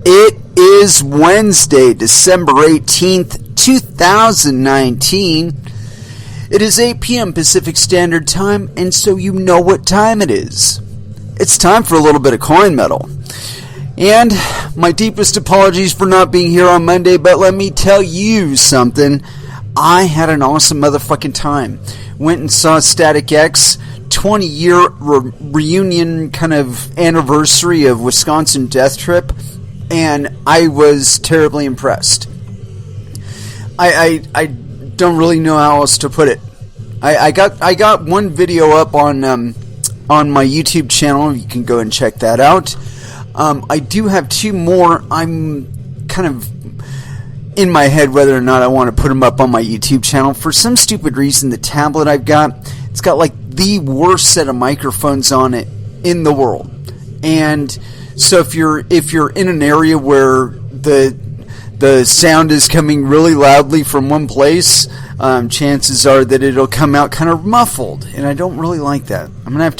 It is Wednesday, December 18th, 2019. It is 8 p.m. Pacific Standard Time, and so you know what time it is. It's time for a little bit of coin metal. And my deepest apologies for not being here on Monday, but let me tell you something. I had an awesome motherfucking time. Went and saw Static X, 20-year reunion kind of anniversary of Wisconsin Death Trip, and I was terribly impressed. I don't really know how else to put it. I got one video up on my YouTube channel. You can go and check that out. I do have two more. I'm kind of in my head whether or not I want to put them up on my YouTube channel. For some stupid reason, the tablet I've got, it's got like the worst set of microphones on it in the world. And so if you're in an area where the sound is coming really loudly from one place, chances are that it'll come out kind of muffled, and I don't really like that. I'm gonna have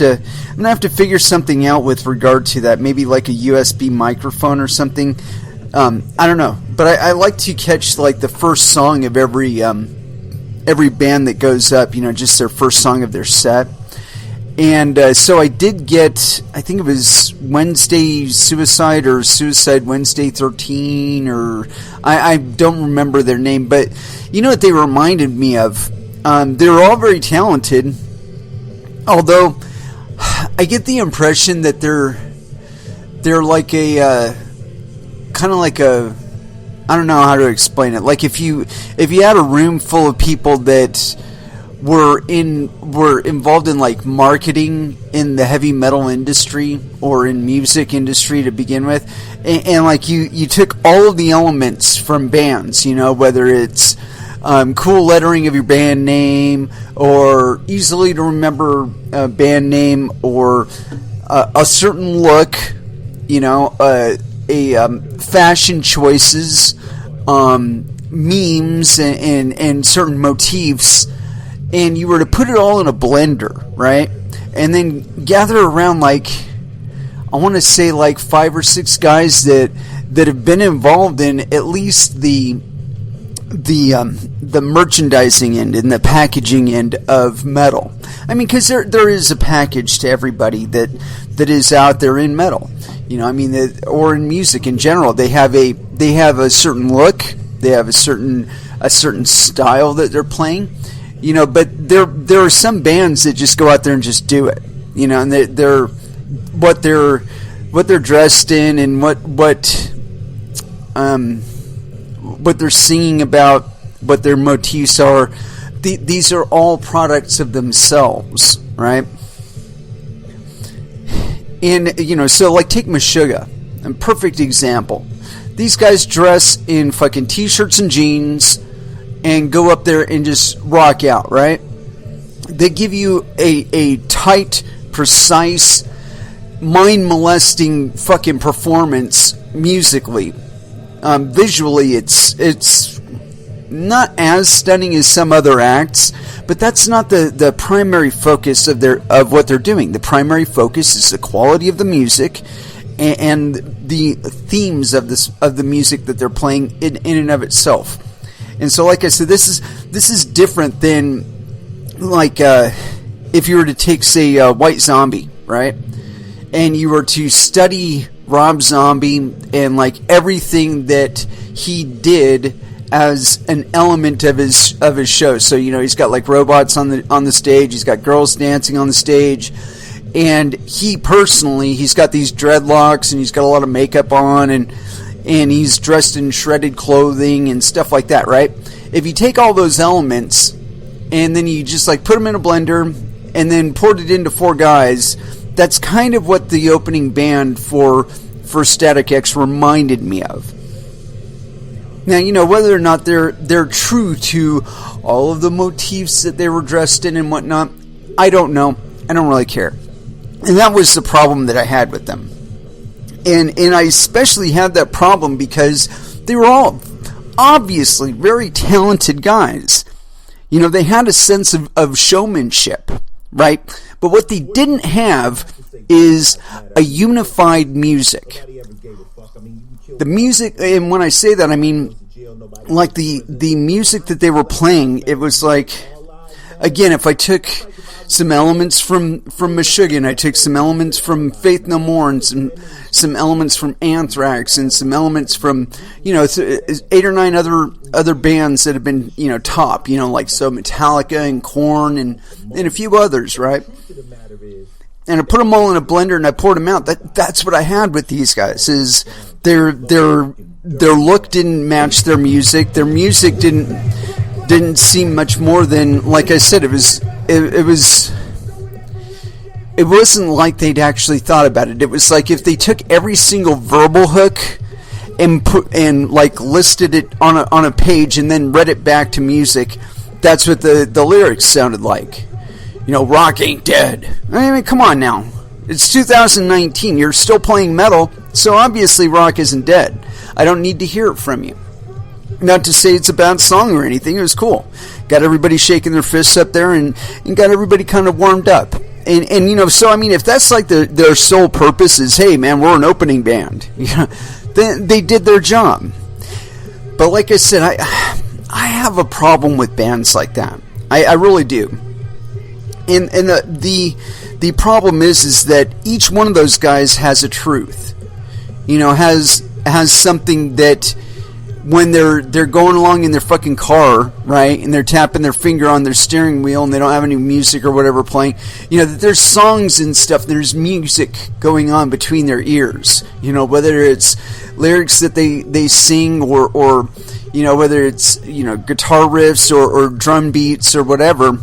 to figure something out with regard to that. Maybe like a USB microphone or something. I don't know, but I like to catch like the first song of every band that goes up. You know, just their first song of their set. And so I did get, I think it was Wednesday Suicide or Suicide Wednesday 13, or I don't remember their name, but you know what they reminded me of? They're all very talented, although I get the impression that they're like a kind of like a, I don't know how to explain it. Like if you had a room full of people that were involved in like marketing in the heavy metal industry or in music industry to begin with, and like you took all of the elements from bands, you know, whether it's cool lettering of your band name, or easily to remember band name, or a certain look, you know, fashion choices, memes, and certain motifs. And you were to put it all in a blender, right? And then gather around, like, I want to say like 5 or 6 guys that have been involved in at least the merchandising end and the packaging end of metal. I mean, because there is a package to everybody that is out there in metal. You know, I mean, or in music in general. They have a certain look. They have a certain style that they're playing. You know, but there are some bands that just go out there and just do it. You know, and they're what they're dressed in and what they're singing about, what their motifs are. These are all products of themselves, right? And you know, so like take Meshuggah, a perfect example. These guys dress in fucking t-shirts and jeans and go up there and just rock out, right? They give you a tight, precise, mind-molesting fucking performance musically. Visually, it's not as stunning as some other acts, but that's not the primary focus of what they're doing. The primary focus is the quality of the music and the themes of the music that they're playing in and of itself. And so, like I said, this is different than like if you were to take, say, White Zombie, right? And you were to study Rob Zombie and like everything that he did as an element of his show. So, you know, he's got like robots on the stage, he's got girls dancing on the stage, and he's got these dreadlocks and he's got a lot of makeup on, and he's dressed in shredded clothing and stuff like that, right? If you take all those elements and then you just like put them in a blender and then poured it into 4 guys, that's kind of what the opening band for Static X reminded me of. Now, you know, whether or not they're true to all of the motifs that they were dressed in and whatnot, I don't know. I don't really care. And that was the problem that I had with them. And I especially had that problem because they were all obviously very talented guys. You know, they had a sense of showmanship, right? But what they didn't have is a unified music. The music, and when I say that, I mean, like the music that they were playing, it was like, again, if I took some elements from Meshuggah, I took some elements from Faith No More, and some elements from Anthrax, and some elements from, 8 or 9 other bands that have been, top, like so Metallica and Korn and a few others, right? And I put them all in a blender and I poured them out. That's what I had with these guys. Is their look didn't match their music. Their music didn't seem much more than, like I said, it wasn't like they'd actually thought about it. It was like if they took every single verbal hook and like listed it on a page and then read it back to music. That's what the lyrics sounded like. Rock ain't dead. I mean, come on now. It's 2019. You're still playing metal, so obviously rock isn't dead. I don't need to hear it from you. Not to say it's a bad song or anything. It was cool. Got everybody shaking their fists up there and got everybody kind of warmed up. And so I mean, if that's like their sole purpose is, hey man, we're an opening band, then they did their job. But like I said, I have a problem with bands like that. I really do. And the problem is that each one of those guys has a truth, has something that when they're going along in their fucking car, right, and they're tapping their finger on their steering wheel and they don't have any music or whatever playing, that there's songs and stuff, there's music going on between their ears, whether it's lyrics that they sing or whether it's, guitar riffs or drum beats or whatever.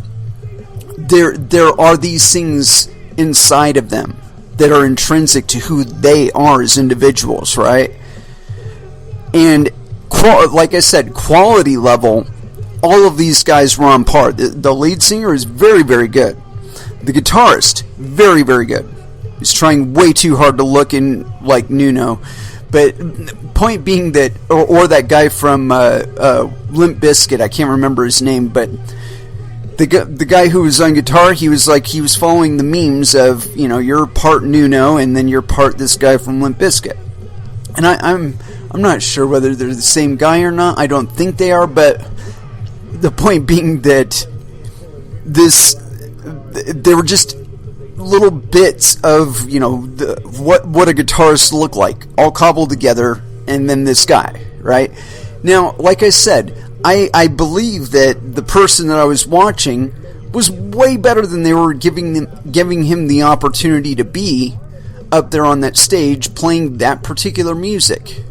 There are these things inside of them that are intrinsic to who they are as individuals, right? And like I said, quality level, all of these guys were on par. The lead singer is very, very good. The guitarist, very, very good. He's trying way too hard to look in like Nuno. But point being that, or that guy from Limp Bizkit, I can't remember his name, but the guy who was on guitar, he was following the memes of, you're part Nuno and then you're part this guy from Limp Bizkit. And I'm not sure whether they're the same guy or not. I don't think they are, but the point being that they were just little bits of, what a guitarist looked like, all cobbled together, and then this guy, right? Now, like I said, I believe that the person that I was watching was way better than they were giving him the opportunity to be up there on that stage playing that particular music.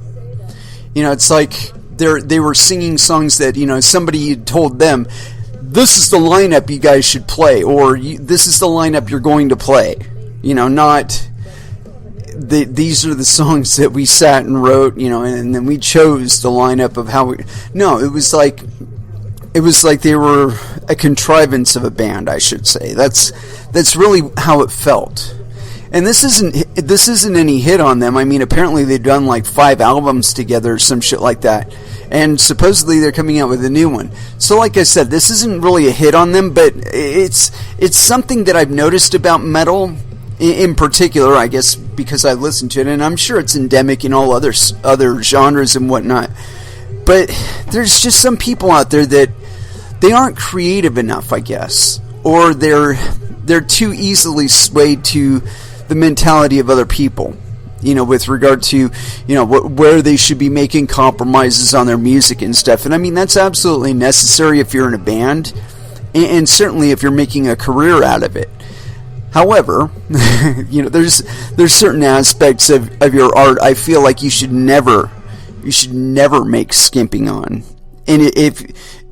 It's like they were singing songs that, somebody had told them, this is the lineup you guys should play, or this is the lineup you're going to play. Not these are the songs that we sat and wrote, and then we chose the lineup of how we... No, it was like they were a contrivance of a band, I should say. That's really how it felt. And this isn't any hit on them. I mean, apparently they've done like 5 albums together, some shit like that. And supposedly they're coming out with a new one. So like I said, this isn't really a hit on them, but it's something that I've noticed about metal in particular, I guess, because I listen to it, and I'm sure it's endemic in all other genres and whatnot. But there's just some people out there that they aren't creative enough, I guess, or they're too easily swayed to the mentality of other people, with regard to, where they should be making compromises on their music and stuff. And I mean, that's absolutely necessary if you're in a band, and certainly if you're making a career out of it. However, there's certain aspects of your art I feel like you should never make skimping on. And if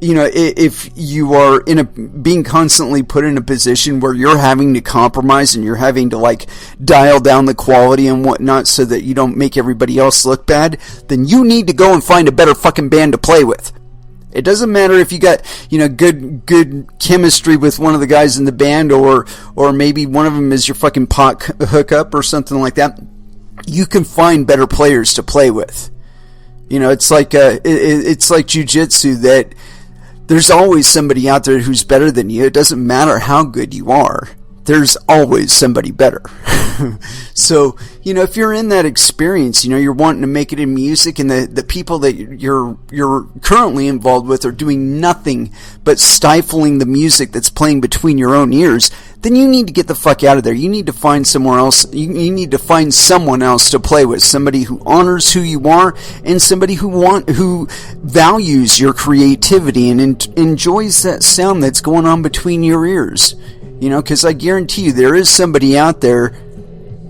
you are being constantly put in a position where you're having to compromise and you're having to like dial down the quality and whatnot so that you don't make everybody else look bad, then you need to go and find a better fucking band to play with. It doesn't matter if you got, good chemistry with one of the guys in the band, or maybe one of them is your fucking pot hookup or something like that. You can find better players to play with. It's like jiu-jitsu, that There's always somebody out there who's better than you. It doesn't matter how good you are. There's always somebody better. So, if you're in that experience, you're wanting to make it in music, and the people that you're currently involved with are doing nothing but stifling the music that's playing between your own ears, then you need to get the fuck out of there. You need to find somewhere else. You need to find someone else to play with, somebody who honors who you are, and somebody who values your creativity and enjoys that sound that's going on between your ears. Because I guarantee you there is somebody out there.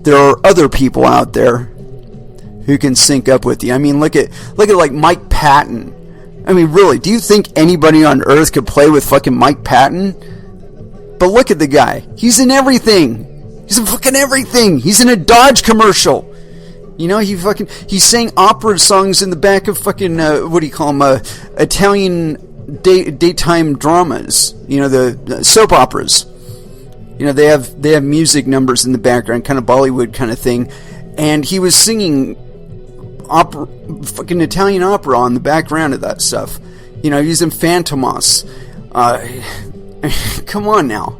There are other people out there who can sync up with you. I mean, look at like Mike Patton. I mean, really, do you think anybody on earth could play with fucking Mike Patton? But look at the guy. He's in everything. He's in fucking everything. He's in a Dodge commercial. He sang opera songs in the back of fucking what do you call them? Italian daytime dramas. The soap operas. They have music numbers in the background, kind of Bollywood kind of thing, and he was singing fucking Italian opera on the background of that stuff. He's in Fantomas. Come on now,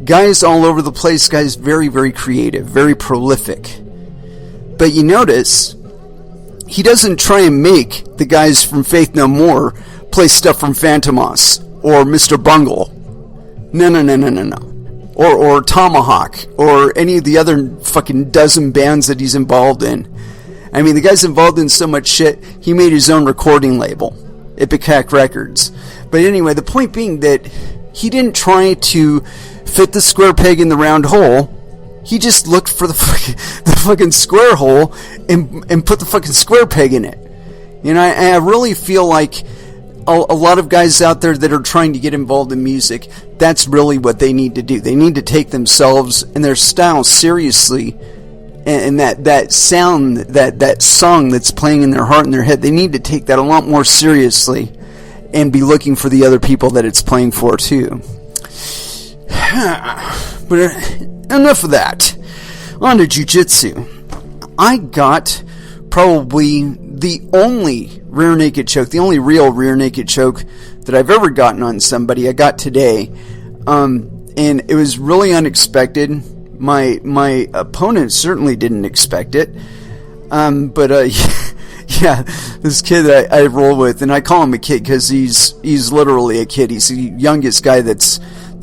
guys all over the place. Guys, very, very creative, very prolific. But you notice he doesn't try and make the guys from Faith No More play stuff from Fantomas or Mr. Bungle. No. Or Tomahawk, or any of the other fucking dozen bands that he's involved in. I mean, the guy's involved in so much shit, he made his own recording label, Ipecac Records. But anyway, the point being that he didn't try to fit the square peg in the round hole. He just looked for the fucking square hole and put the fucking square peg in it. I really feel like a lot of guys out there that are trying to get involved in music, that's really what they need to do. They need to take themselves and their style seriously, and that sound, that song that's playing in their heart and their head, they need to take that a lot more seriously and be looking for the other people that it's playing for too. But enough of that. On to jiu-jitsu. I got probably the only rear naked choke, the only real rear naked choke that I've ever gotten on somebody. I got today, and it was really unexpected. My opponent certainly didn't expect it, but yeah, this kid that I roll with, and I call him a kid because he's literally a kid. He's the youngest guy that's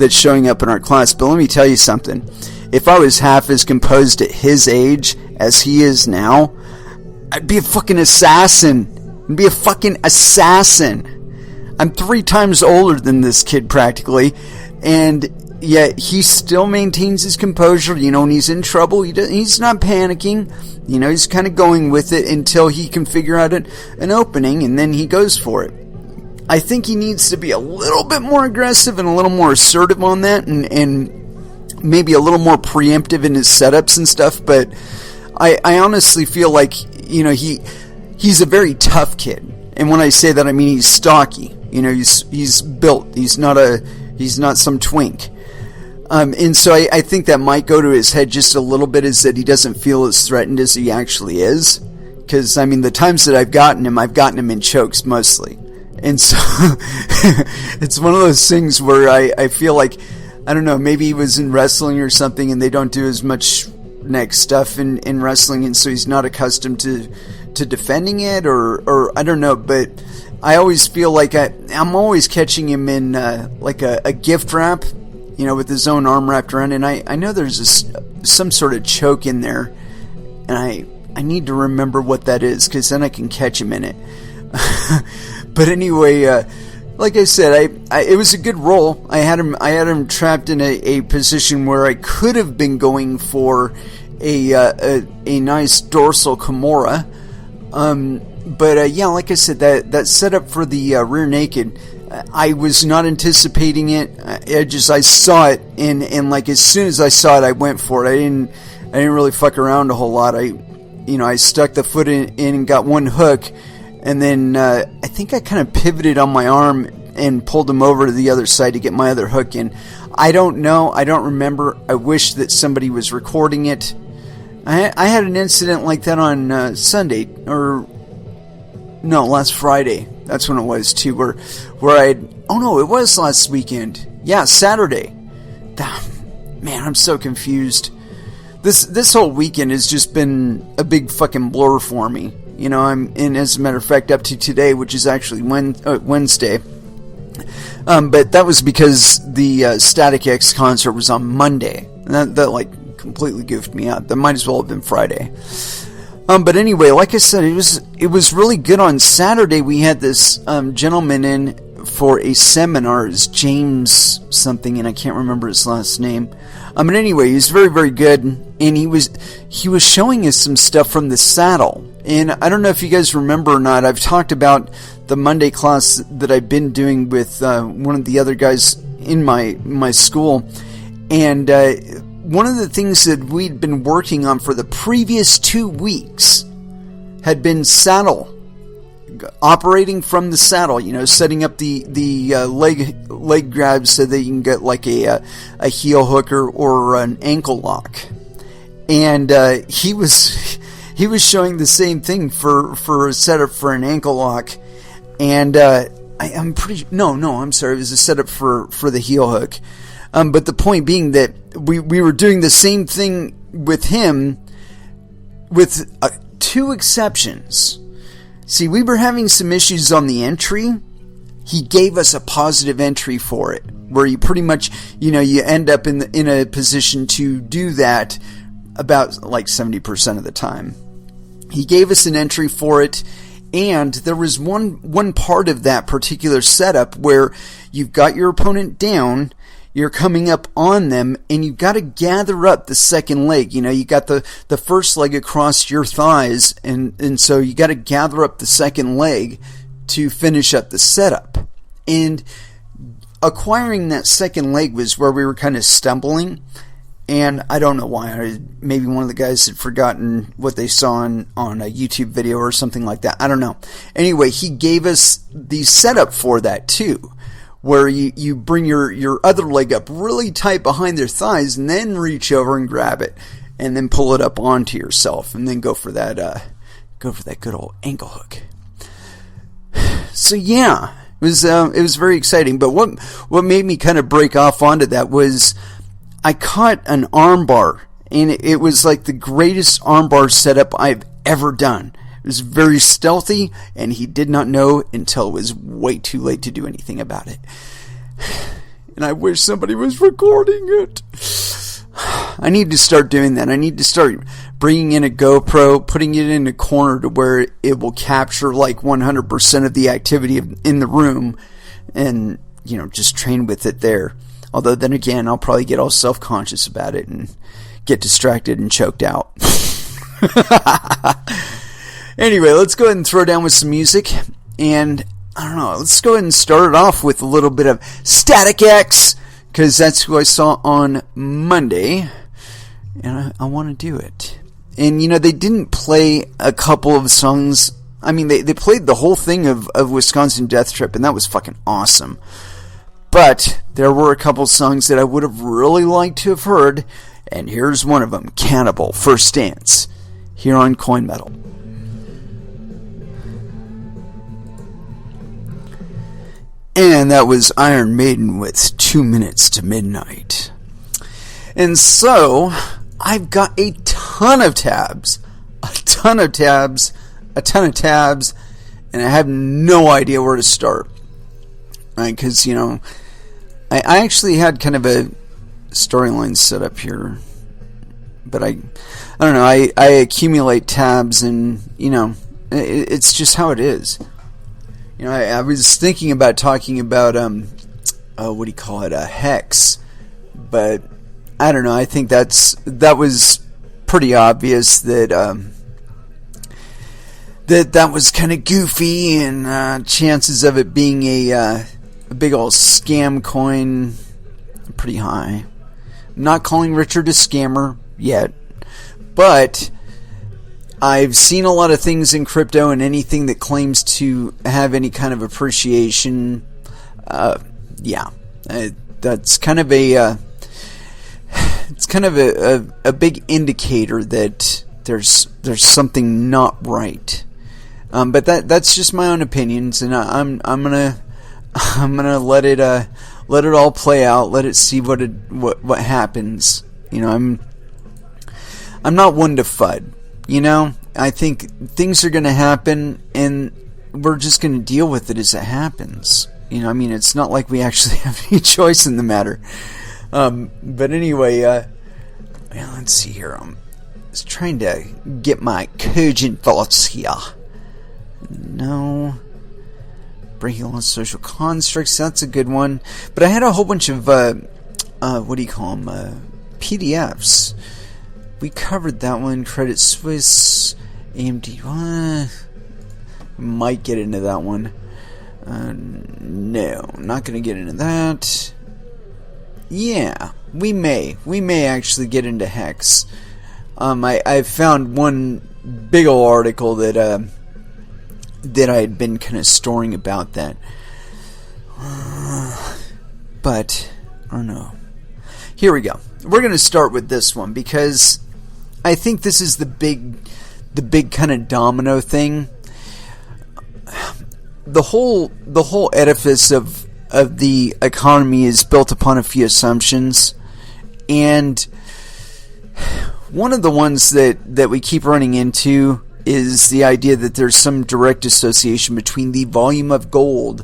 showing up in our class. But let me tell you something: if I was half as composed at his age as he is now, I'd be a fucking assassin. I'm 3 times older than this kid practically, and yet he still maintains his composure. When he's in trouble, he's not panicking. He's kind of going with it until he can figure out an opening, and then he goes for it. I think he needs to be a little bit more aggressive and a little more assertive on that, and maybe a little more preemptive in his setups and stuff, but I honestly feel like, he's a very tough kid. And when I say that, I mean he's stocky. He's built. He's not some twink. And so I think that might go to his head just a little bit, is that he doesn't feel as threatened as he actually is. Because, I mean, the times that I've gotten him in chokes mostly. And so it's one of those things where I feel like, I don't know, maybe he was in wrestling or something and they don't do as much neck stuff in wrestling, and so he's not accustomed to defending it, or I don't know, but I always feel like I'm always catching him in like a gift wrap, with his own arm wrapped around, and I know there's some sort of choke in there, and I need to remember what that is, because then I can catch him in it. But anyway, like I said, it was a good roll. I had him trapped in a position where I could have been going for a nice dorsal Kimura. But yeah, like I said, that setup for the rear naked, I was not anticipating it. I saw it, and like as soon as I saw it, I went for it. I didn't really fuck around a whole lot. I stuck the foot in and got one hook, and then I think I kind of pivoted on my arm and pulled him over to the other side to get my other hook in. I don't know. I don't remember. I wish that somebody was recording it. I had an incident like that on Sunday, or no, last Friday. That's when it was too, where Oh no, it was last weekend. Yeah, Saturday. Man, I'm so confused. This whole weekend has just been a big fucking blur for me. And as a matter of fact, up to today, which is actually Wednesday. But that was because the Static X concert was on Monday. And that like completely goofed me out. That might as well have been Friday. But anyway, like I said, it was really good. On Saturday, we had this gentleman in for a seminar. It's James something, and I can't remember his last name. But anyway, he was very, very good, and he was showing us some stuff from the saddle. And I don't know if you guys remember or not. I've talked about the Monday class that I've been doing with one of the other guys in my school, and one of the things that we'd been working on for the previous 2 weeks had been saddle, operating from the saddle, setting up the leg grabs so that you can get like a heel hook or an ankle lock. And he was showing the same thing for a setup for an ankle lock. And I'm sorry, it was a setup for the heel hook. But the point being that we were doing the same thing with him, with 2 exceptions. See, we were having some issues on the entry. He gave us a positive entry for it, where you pretty much, you end up in a position to do that about like 70% of the time. He gave us an entry for it, and there was one part of that particular setup where you've got your opponent down, you're coming up on them, and you've got to gather up the second leg. You got the first leg across your thighs, and so you got to gather up the second leg to finish up the setup. And acquiring that second leg was where we were kind of stumbling, and I don't know why. Maybe one of the guys had forgotten what they saw on a YouTube video or something like that. I don't know. Anyway, he gave us the setup for that too, where you bring your other leg up really tight behind their thighs and then reach over and grab it and then pull it up onto yourself and then go for that good old ankle hook. So yeah, it was very exciting. But what made me kind of break off onto that was I caught an armbar, and it was like the greatest armbar setup I've ever done. It was very stealthy, and he did not know until it was way too late to do anything about it. And I wish somebody was recording it. I need to start doing that. I need to start bringing in a GoPro, putting it in a corner to where it will capture like 100% of the activity in the room, and just train with it there. Although then again, I'll probably get all self-conscious about it and get distracted and choked out. Anyway, let's go ahead and throw down with some music. And, I don't know, let's go ahead and start it off with a little bit of Static X, because that's who I saw on Monday. And I want to do it. And, they didn't play a couple of songs. I mean, they played the whole thing of Wisconsin Death Trip, and that was fucking awesome. But there were a couple songs that I would have really liked to have heard, and here's one of them, Cannibal, First Dance, here on Coin Metal. And that was Iron Maiden with 2 Minutes to Midnight. And so, I've got a ton of tabs, and I have no idea where to start. Right, because, I actually had kind of a storyline set up here, but I don't know, I accumulate tabs, and, it's just how it is. I was thinking about talking about, what do you call it, Hex, but I don't know, I think that was pretty obvious that that was kind of goofy, and chances of it being a big old scam coin pretty high. I'm not calling Richard a scammer yet, but I've seen a lot of things in crypto, and anything that claims to have any kind of appreciation, that's kind of a big indicator that there's something not right. But that's just my own opinions, and I'm gonna I'm gonna let it all play out. Let it see what happens. I'm not one to FUD. I think things are gonna happen, and we're just gonna deal with it as it happens. It's not like we actually have any choice in the matter. But anyway, let's see here. I'm just trying to get my cogent thoughts here. No. Breaking on social constructs, that's a good one. But I had a whole bunch of, what do you call them? PDFs. We covered that one. Credit Suisse, AMD. Might get into that one. No, not going to get into that. Yeah, we may actually get into Hex. I found one big old article that I had been kind of storing about that. But I don't know. Here we go. We're going to start with this one because I think this is the big kind of domino thing. The whole edifice of the economy is built upon a few assumptions, and one of the ones that we keep running into is the idea that there's some direct association between the volume of gold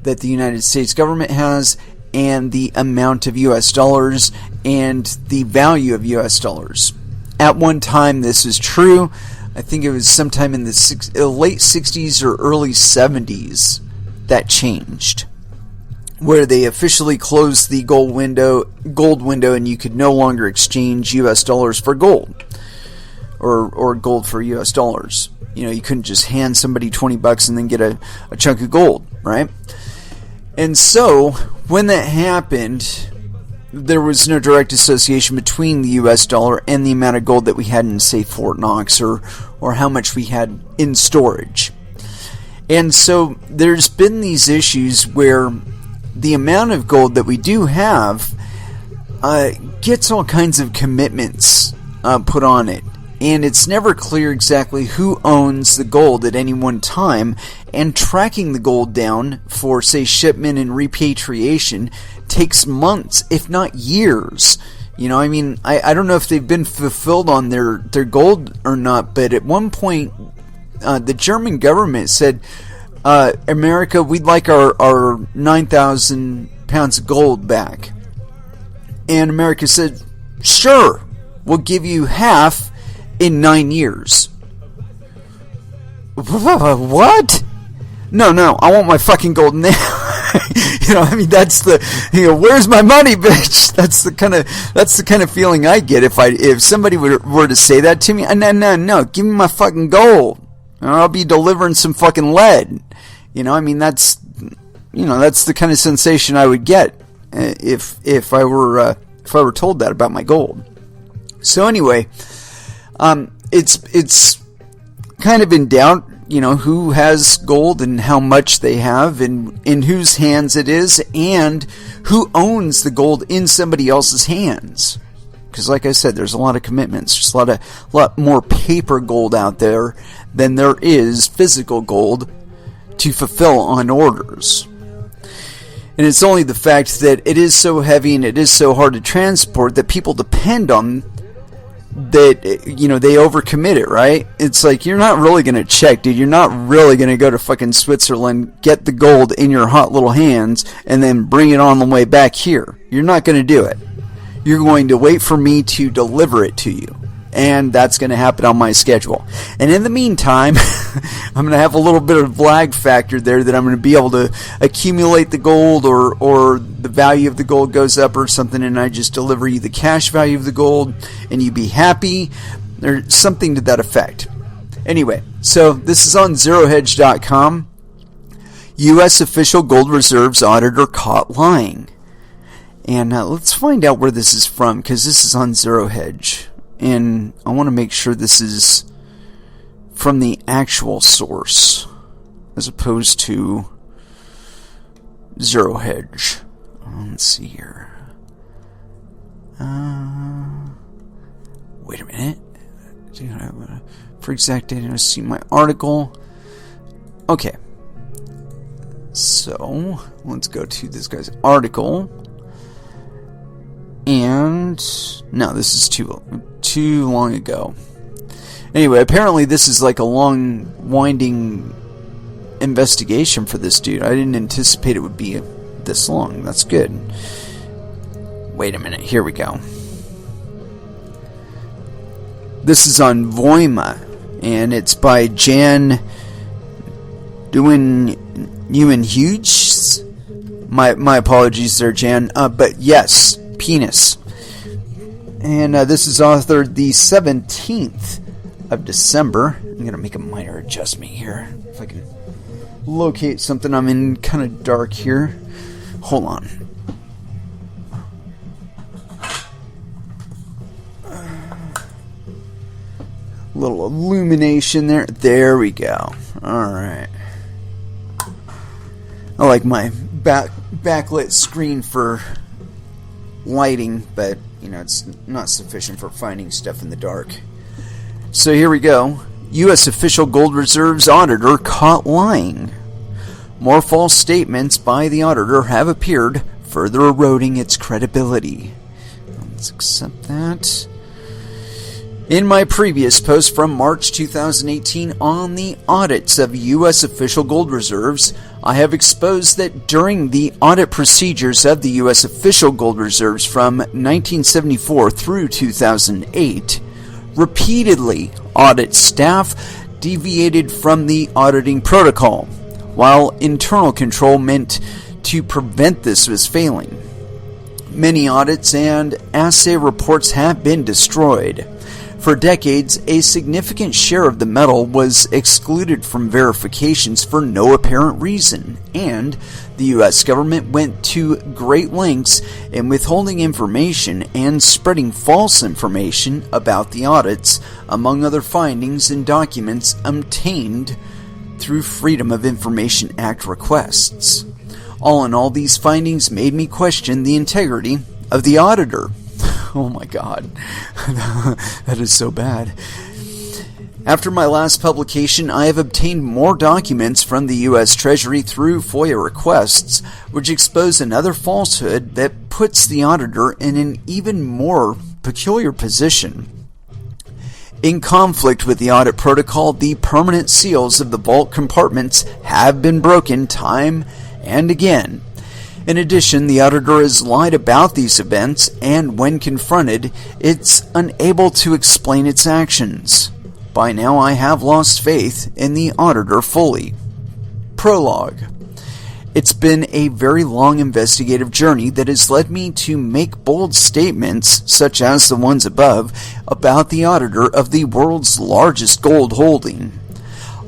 that the United States government has and the amount of US dollars and the value of US dollars. At one time this is true. I think it was sometime in the late 60s or early 70s that changed, where they officially closed the gold window, and you could no longer exchange US dollars for gold, or gold for US dollars. You couldn't just hand somebody $20 and then get a chunk of gold, right? And so when that happened, there was no direct association between the US dollar and the amount of gold that we had in, say, Fort Knox, or how much we had in storage. And so there's been these issues where the amount of gold that we do have gets all kinds of commitments put on it. And it's never clear exactly who owns the gold at any one time, and tracking the gold down for, say, shipment and repatriation takes months, if not years. I don't know if they've been fulfilled on their gold or not, but at one point, the German government said, America, we'd like our 9,000 pounds of gold back. And America said, sure, we'll give you half in 9 years. What? No, I want my fucking gold now. That's the, where's my money, bitch? That's the kind of feeling I get if somebody were to say that to me. No, give me my fucking gold, or I'll be delivering some fucking lead. That's the kind of sensation I would get if I were told that about my gold. So anyway, it's kind of in doubt, who has gold and how much they have and in whose hands it is, and who owns the gold in somebody else's hands. Because like I said, there's a lot of commitments. There's a lot more paper gold out there than there is physical gold to fulfill on orders. And it's only the fact that it is so heavy and it is so hard to transport that people depend on that, they overcommit it, right? It's like, you're not really going to check, dude. You're not really going to go to fucking Switzerland, get the gold in your hot little hands, and then bring it on the way back here. You're not going to do it. You're going to wait for me to deliver it to you. And that's going to happen on my schedule. And in the meantime, I'm going to have a little bit of lag factor there that I'm going to be able to accumulate the gold, or the value of the gold goes up or something, and I just deliver you the cash value of the gold and you be happy, or something to that effect. Anyway, so this is on zerohedge.com. U.S. official gold reserves auditor caught lying. And let's find out where this is from, because this is on Zero Hedge. And I want to make sure this is from the actual source, as opposed to Zero Hedge. Let's see here. Wait a minute. For exact data, see my article. Okay. So, let's go to this guy's article. And no, this is too long ago. Anyway, apparently this is like a long, winding investigation for this dude. I didn't anticipate it would be this long. That's good. Wait a minute. Here we go. This is on Voima, and it's by Jan Hughes. My apologies there, Jan. But yes, penis. And this is authored the 17th of December. I'm going to make a minor adjustment here. If I can locate something. I'm in kind of dark here. Hold on. Little illumination there. There we go. Alright. I like my backlit screen for lighting, but it's not sufficient for finding stuff in the dark. So here we go. U.S. official gold reserves auditor caught lying. More false statements by the auditor have appeared, further eroding its credibility. Let's accept that. In my previous post from March 2018 on the audits of U.S. official gold reserves, I have exposed that during the audit procedures of the U.S. official gold reserves from 1974 through 2008, repeatedly audit staff deviated from the auditing protocol, while internal control meant to prevent this was failing. Many audits and assay reports have been destroyed. For decades, a significant share of the metal was excluded from verifications for no apparent reason, and the U.S. government went to great lengths in withholding information and spreading false information about the audits, among other findings and documents obtained through Freedom of Information Act requests. All in all, these findings made me question the integrity of the auditor. Oh my God, that is so bad. After my last publication, I have obtained more documents from the US Treasury through FOIA requests, which expose another falsehood that puts the auditor in an even more peculiar position. In conflict with the audit protocol, the permanent seals of the vault compartments have been broken time and again. In addition, the auditor has lied about these events, and when confronted, it's unable to explain its actions. By now, I have lost faith in the auditor fully. Prologue. It's been a very long investigative journey that has led me to make bold statements, such as the ones above, about the auditor of the world's largest gold holding.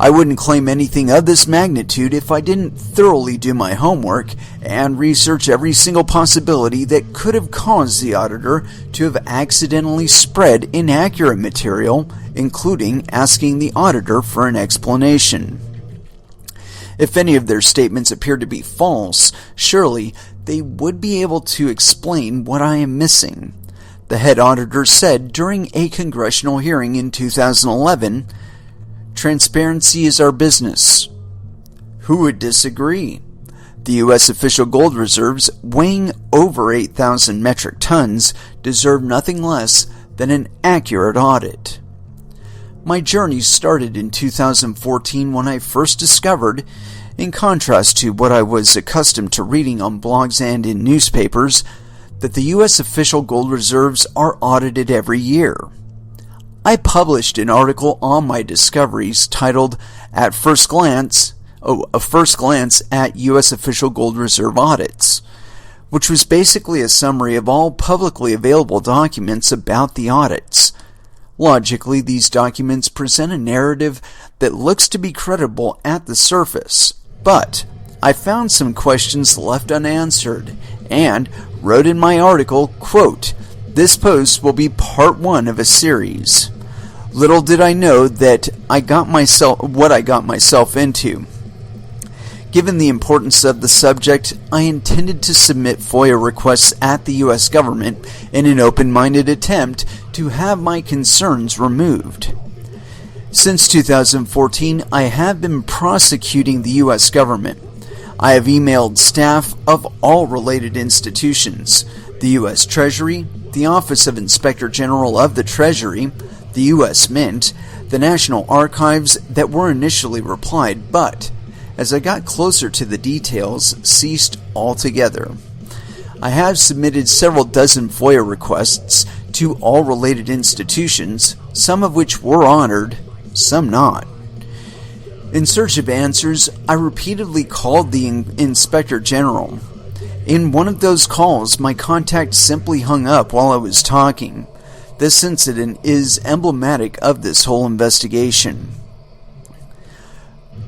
I wouldn't claim anything of this magnitude if I didn't thoroughly do my homework and research every single possibility that could have caused the auditor to have accidentally spread inaccurate material, including asking the auditor for an explanation. If any of their statements appear to be false, surely they would be able to explain what I am missing. The head auditor said during a congressional hearing in 2011, "Transparency is our business." Who would disagree? The U.S. official gold reserves, weighing over 8,000 metric tons, deserve nothing less than an accurate audit. My journey started in 2014 when I first discovered, in contrast to what I was accustomed to reading on blogs and in newspapers, that the U.S. official gold reserves are audited every year. I published an article on my discoveries titled A First Glance at U.S. Official Gold Reserve Audits, which was basically a summary of all publicly available documents about the audits. Logically, these documents present a narrative that looks to be credible at the surface, but I found some questions left unanswered and wrote in my article, quote, "This post will be part 1 of a series." Little did I know that I got myself into. Given the importance of the subject, I intended to submit FOIA requests at the U.S. government in an open-minded attempt to have my concerns removed. Since 2014, I have been prosecuting the U.S. government. I have emailed staff of all related institutions, the US Treasury, the Office of Inspector General of the Treasury, the US Mint, the National Archives that were initially replied, but, as I got closer to the details, ceased altogether. I have submitted several dozen FOIA requests to all related institutions, some of which were honored, some not. In search of answers, I repeatedly called the Inspector General. In one of those calls, my contact simply hung up while I was talking. This incident is emblematic of this whole investigation.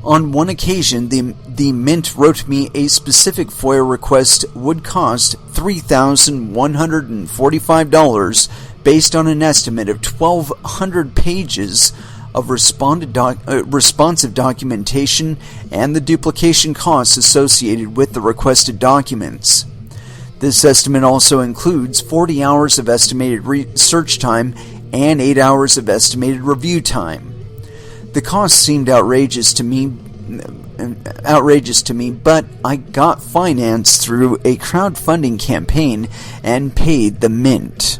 On one occasion, the Mint wrote me a specific FOIA request would cost $3,145 based on an estimate of 1,200 pages of responsive documentation and the duplication costs associated with the requested documents. This estimate also includes 40 hours of estimated research time and 8 hours of estimated review time. The cost seemed outrageous to me, but I got financed through a crowdfunding campaign and paid the Mint.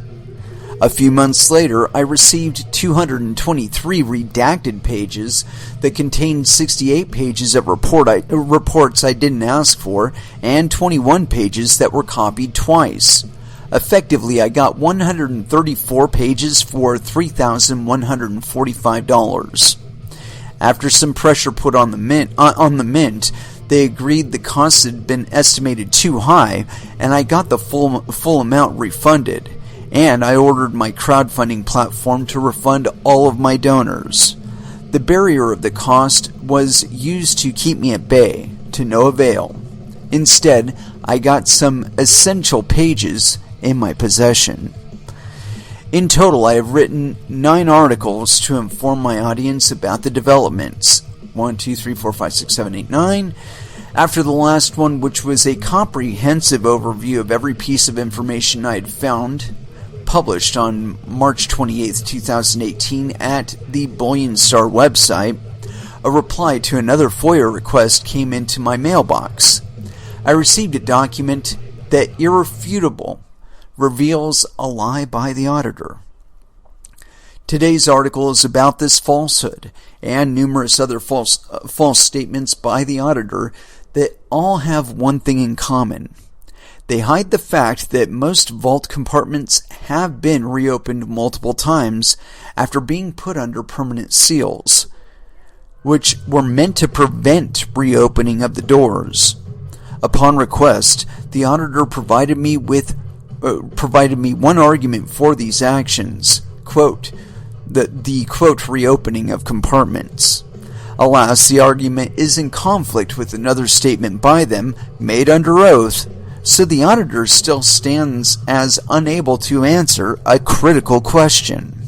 A few months later, I received 223 redacted pages that contained 68 pages of reports I didn't ask for and 21 pages that were copied twice. Effectively, I got 134 pages for $3,145. After some pressure put on the Mint, they agreed the costs had been estimated too high, and I got the full amount refunded. And I ordered my crowdfunding platform to refund all of my donors. The barrier of the cost was used to keep me at bay, to no avail. Instead, I got some essential pages in my possession. In total, I have written 9 articles to inform my audience about the developments. 1, 2, 3, 4, 5, 6, 7, 8, 9. After the last one, which was a comprehensive overview of every piece of information I had found, published on March 28, 2018 at the Bullion Star website, a reply to another FOIA request came into my mailbox. I received a document that irrefutable reveals a lie by the auditor. Today's article is about this falsehood and numerous other false statements by the auditor that all have one thing in common. They hide the fact that most vault compartments have been reopened multiple times after being put under permanent seals, which were meant to prevent reopening of the doors. Upon request, the auditor provided me one argument for these actions, quote, the quote reopening of compartments. Alas, the argument is in conflict with another statement by them made under oath, so the auditor still stands as unable to answer a critical question.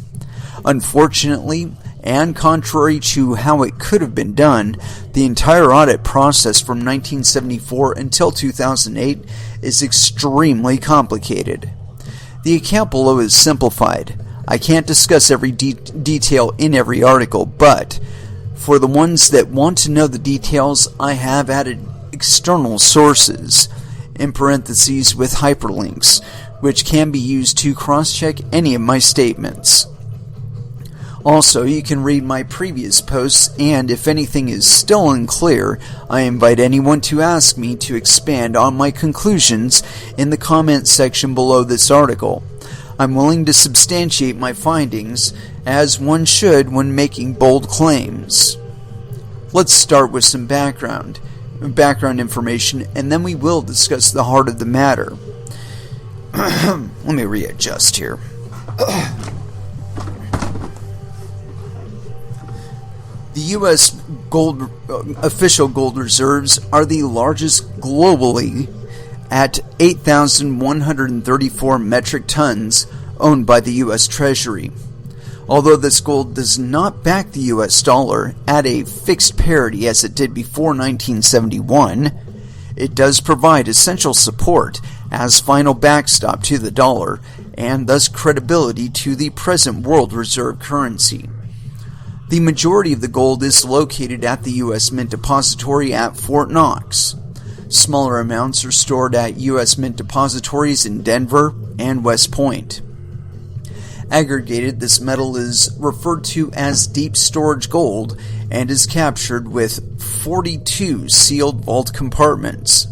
Unfortunately, and contrary to how it could have been done, the entire audit process from 1974 until 2008 is extremely complicated. The account below is simplified. I can't discuss every detail in every article, but for the ones that want to know the details, I have added external sources, in parentheses with hyperlinks, which can be used to cross-check any of my statements. Also, you can read my previous posts, and if anything is still unclear, I invite anyone to ask me to expand on my conclusions in the comments section below this article. I'm willing to substantiate my findings, as one should when making bold claims. Let's start with some background information, and then we will discuss the heart of the matter. Let me readjust here. The U.S. official gold reserves are the largest globally at 8,134 metric tons owned by the U.S. Treasury. Although this gold does not back the U.S. dollar at a fixed parity as it did before 1971, it does provide essential support as final backstop to the dollar and thus credibility to the present world reserve currency. The majority of the gold is located at the U.S. Mint Depository at Fort Knox. Smaller amounts are stored at U.S. Mint depositories in Denver and West Point. Aggregated, this metal is referred to as deep storage gold and is captured with 42 sealed vault compartments.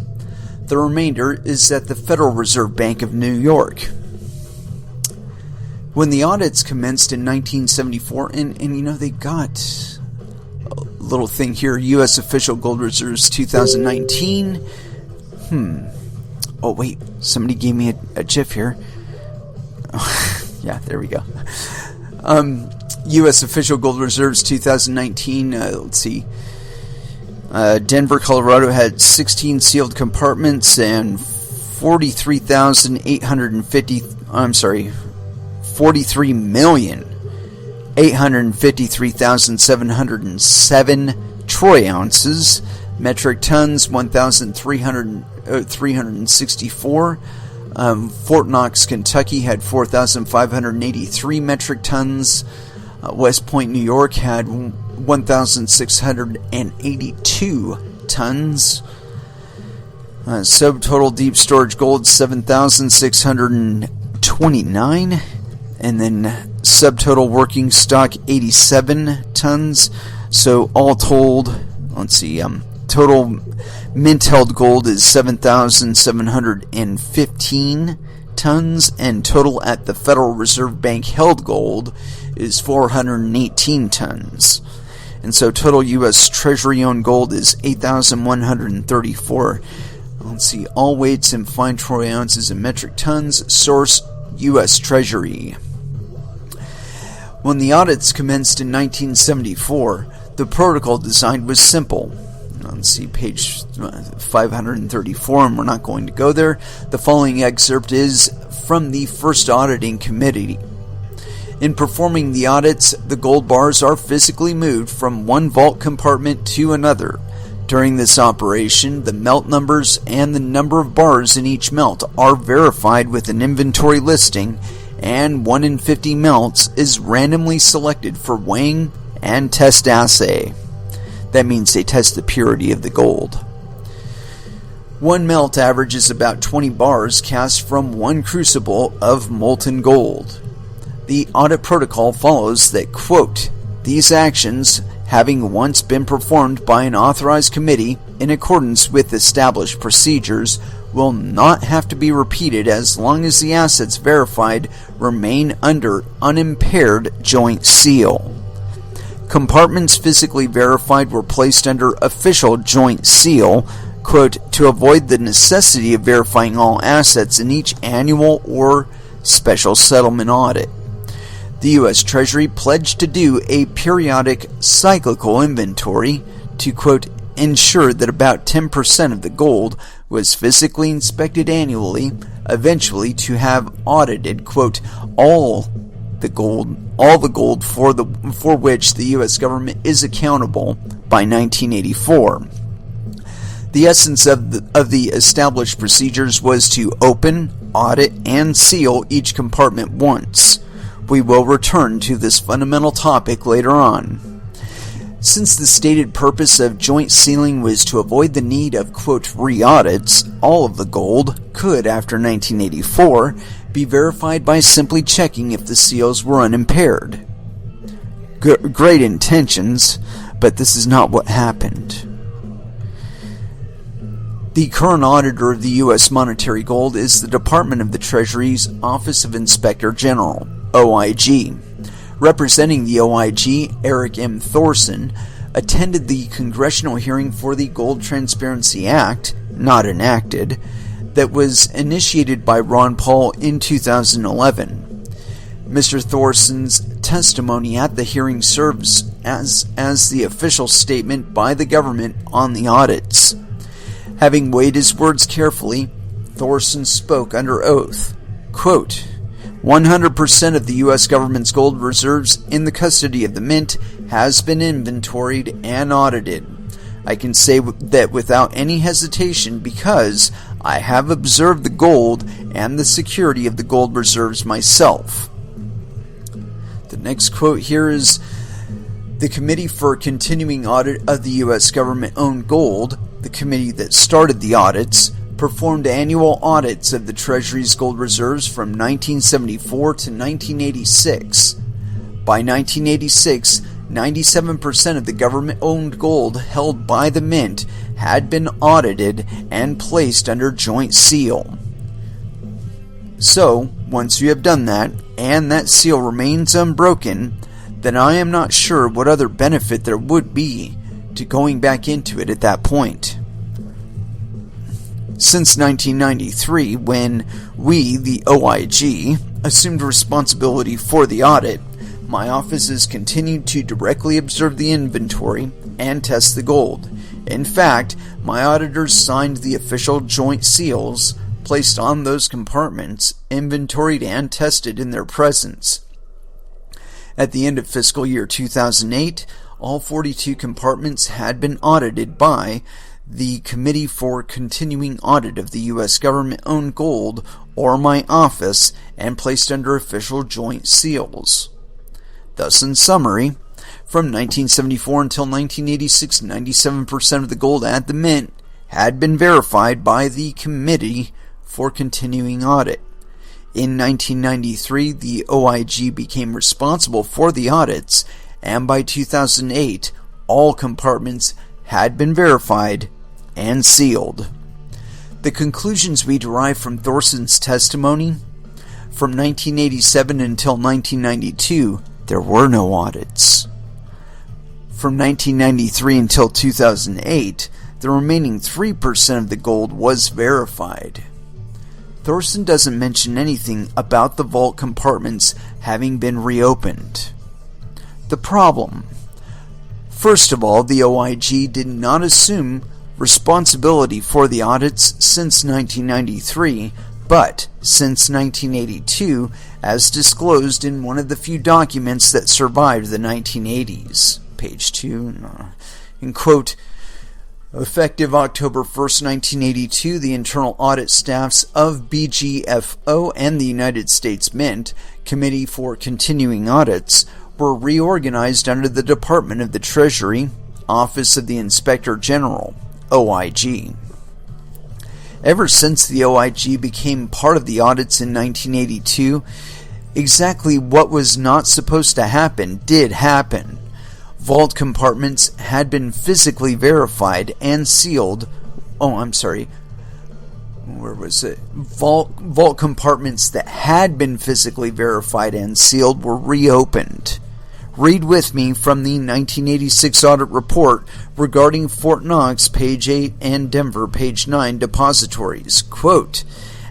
The remainder is at the Federal Reserve Bank of New York. When the audits commenced in 1974, and they got a little thing here, U.S. Official Gold Reserves 2019. Oh, wait, somebody gave me a GIF here. Yeah, there we go. U.S. Official Gold Reserves 2019, let's see. Denver, Colorado had 16 sealed compartments and 43,853,707 troy ounces, metric tons 1,364. Fort Knox, Kentucky had 4,583 metric tons. West Point, New York had 1,682 tons. Subtotal deep storage gold 7,629, and then subtotal working stock 87 tons. So all told, let's see, total mint held gold is 7,715 tons, and total at the Federal Reserve Bank held gold is 418 tons. And so total U.S. Treasury owned gold is 8,134. Let's see, all weights in fine troy ounces and metric tons. Source, U.S. Treasury. When the audits commenced in 1974, the protocol design was simple. Let's see, page 534, and we're not going to go there. The following excerpt is from the first auditing committee. In performing the audits, the gold bars are physically moved from one vault compartment to another. During this operation, the melt numbers and the number of bars in each melt are verified with an inventory listing, and 1 in 50 melts is randomly selected for weighing and test assay. That means they test the purity of the gold. One melt averages about 20 bars cast from one crucible of molten gold. The audit protocol follows that, quote, these actions, having once been performed by an authorized committee in accordance with established procedures, will not have to be repeated as long as the assets verified remain under unimpaired joint seal. Compartments physically verified were placed under official joint seal, quote, to avoid the necessity of verifying all assets in each annual or special settlement audit. The U.S. Treasury pledged to do a periodic cyclical inventory to, quote, ensure that about 10% of the gold was physically inspected annually, eventually to have audited, quote, all the gold for which the U.S. government is accountable by 1984. The essence of the established procedures was to open, audit, and seal each compartment once. We will return to this fundamental topic later on. Since the stated purpose of joint sealing was to avoid the need of, quote, re-audits, all of the gold could, after 1984, be verified by simply checking if the seals were unimpaired. Great intentions, but this is not what happened. The current auditor of the U.S. Monetary Gold is the Department of the Treasury's Office of Inspector General, OIG. Representing the OIG, Eric M. Thorson attended the congressional hearing for the Gold Transparency Act, not enacted, that was initiated by Ron Paul in 2011. Mr. Thorson's testimony at the hearing serves as the official statement by the government on the audits. Having weighed his words carefully, Thorson spoke under oath, quote, 100% of the U.S. government's gold reserves in the custody of the Mint has been inventoried and audited. I can say that without any hesitation because I have observed the gold and the security of the gold reserves myself. The next quote here is, the Committee for Continuing Audit of the U.S. Government-Owned Gold the committee that started the audits, performed annual audits of the Treasury's gold reserves from 1974 to 1986. By 1986, 97% of the government-owned gold held by the mint had been audited and placed under joint seal. So, once you have done that, and that seal remains unbroken, then I am not sure what other benefit there would be to going back into it at that point. Since 1993, when we, the OIG, assumed responsibility for the audit, my office has continued to directly observe the inventory and test the gold. In fact, my auditors signed the official joint seals placed on those compartments, inventoried and tested in their presence. At the end of fiscal year 2008, all 42 compartments had been audited by the Committee for Continuing Audit of the U.S. Government-Owned Gold, or my office, and placed under official joint seals. Thus, in summary, from 1974 until 1986, 97% of the gold at the mint had been verified by the Committee for Continuing Audit. In 1993, the OIG became responsible for the audits, and by 2008, all compartments had been verified and sealed. The conclusions we derive from Thorson's testimony: from 1987 until 1992, there were no audits. From 1993 until 2008, the remaining 3% of the gold was verified. Thorson doesn't mention anything about the vault compartments having been reopened. The problem: first of all, the OIG did not assume responsibility for the audits since 1993, but since 1982, as disclosed in one of the few documents that survived the 1980s. Page 2, in quote, effective October 1st, 1982, the internal audit staffs of BGFO and the United States Mint, Committee for Continuing Audits, were reorganized under the Department of the Treasury, Office of the Inspector General, OIG. Ever since the OIG became part of the audits in 1982, exactly what was not supposed to happen did happen. Vault compartments had been physically verified and sealed. Vault compartments that had been physically verified and sealed were reopened. Read with me from the 1986 audit report regarding Fort Knox, page 8, and Denver, page 9, depositories. Quote,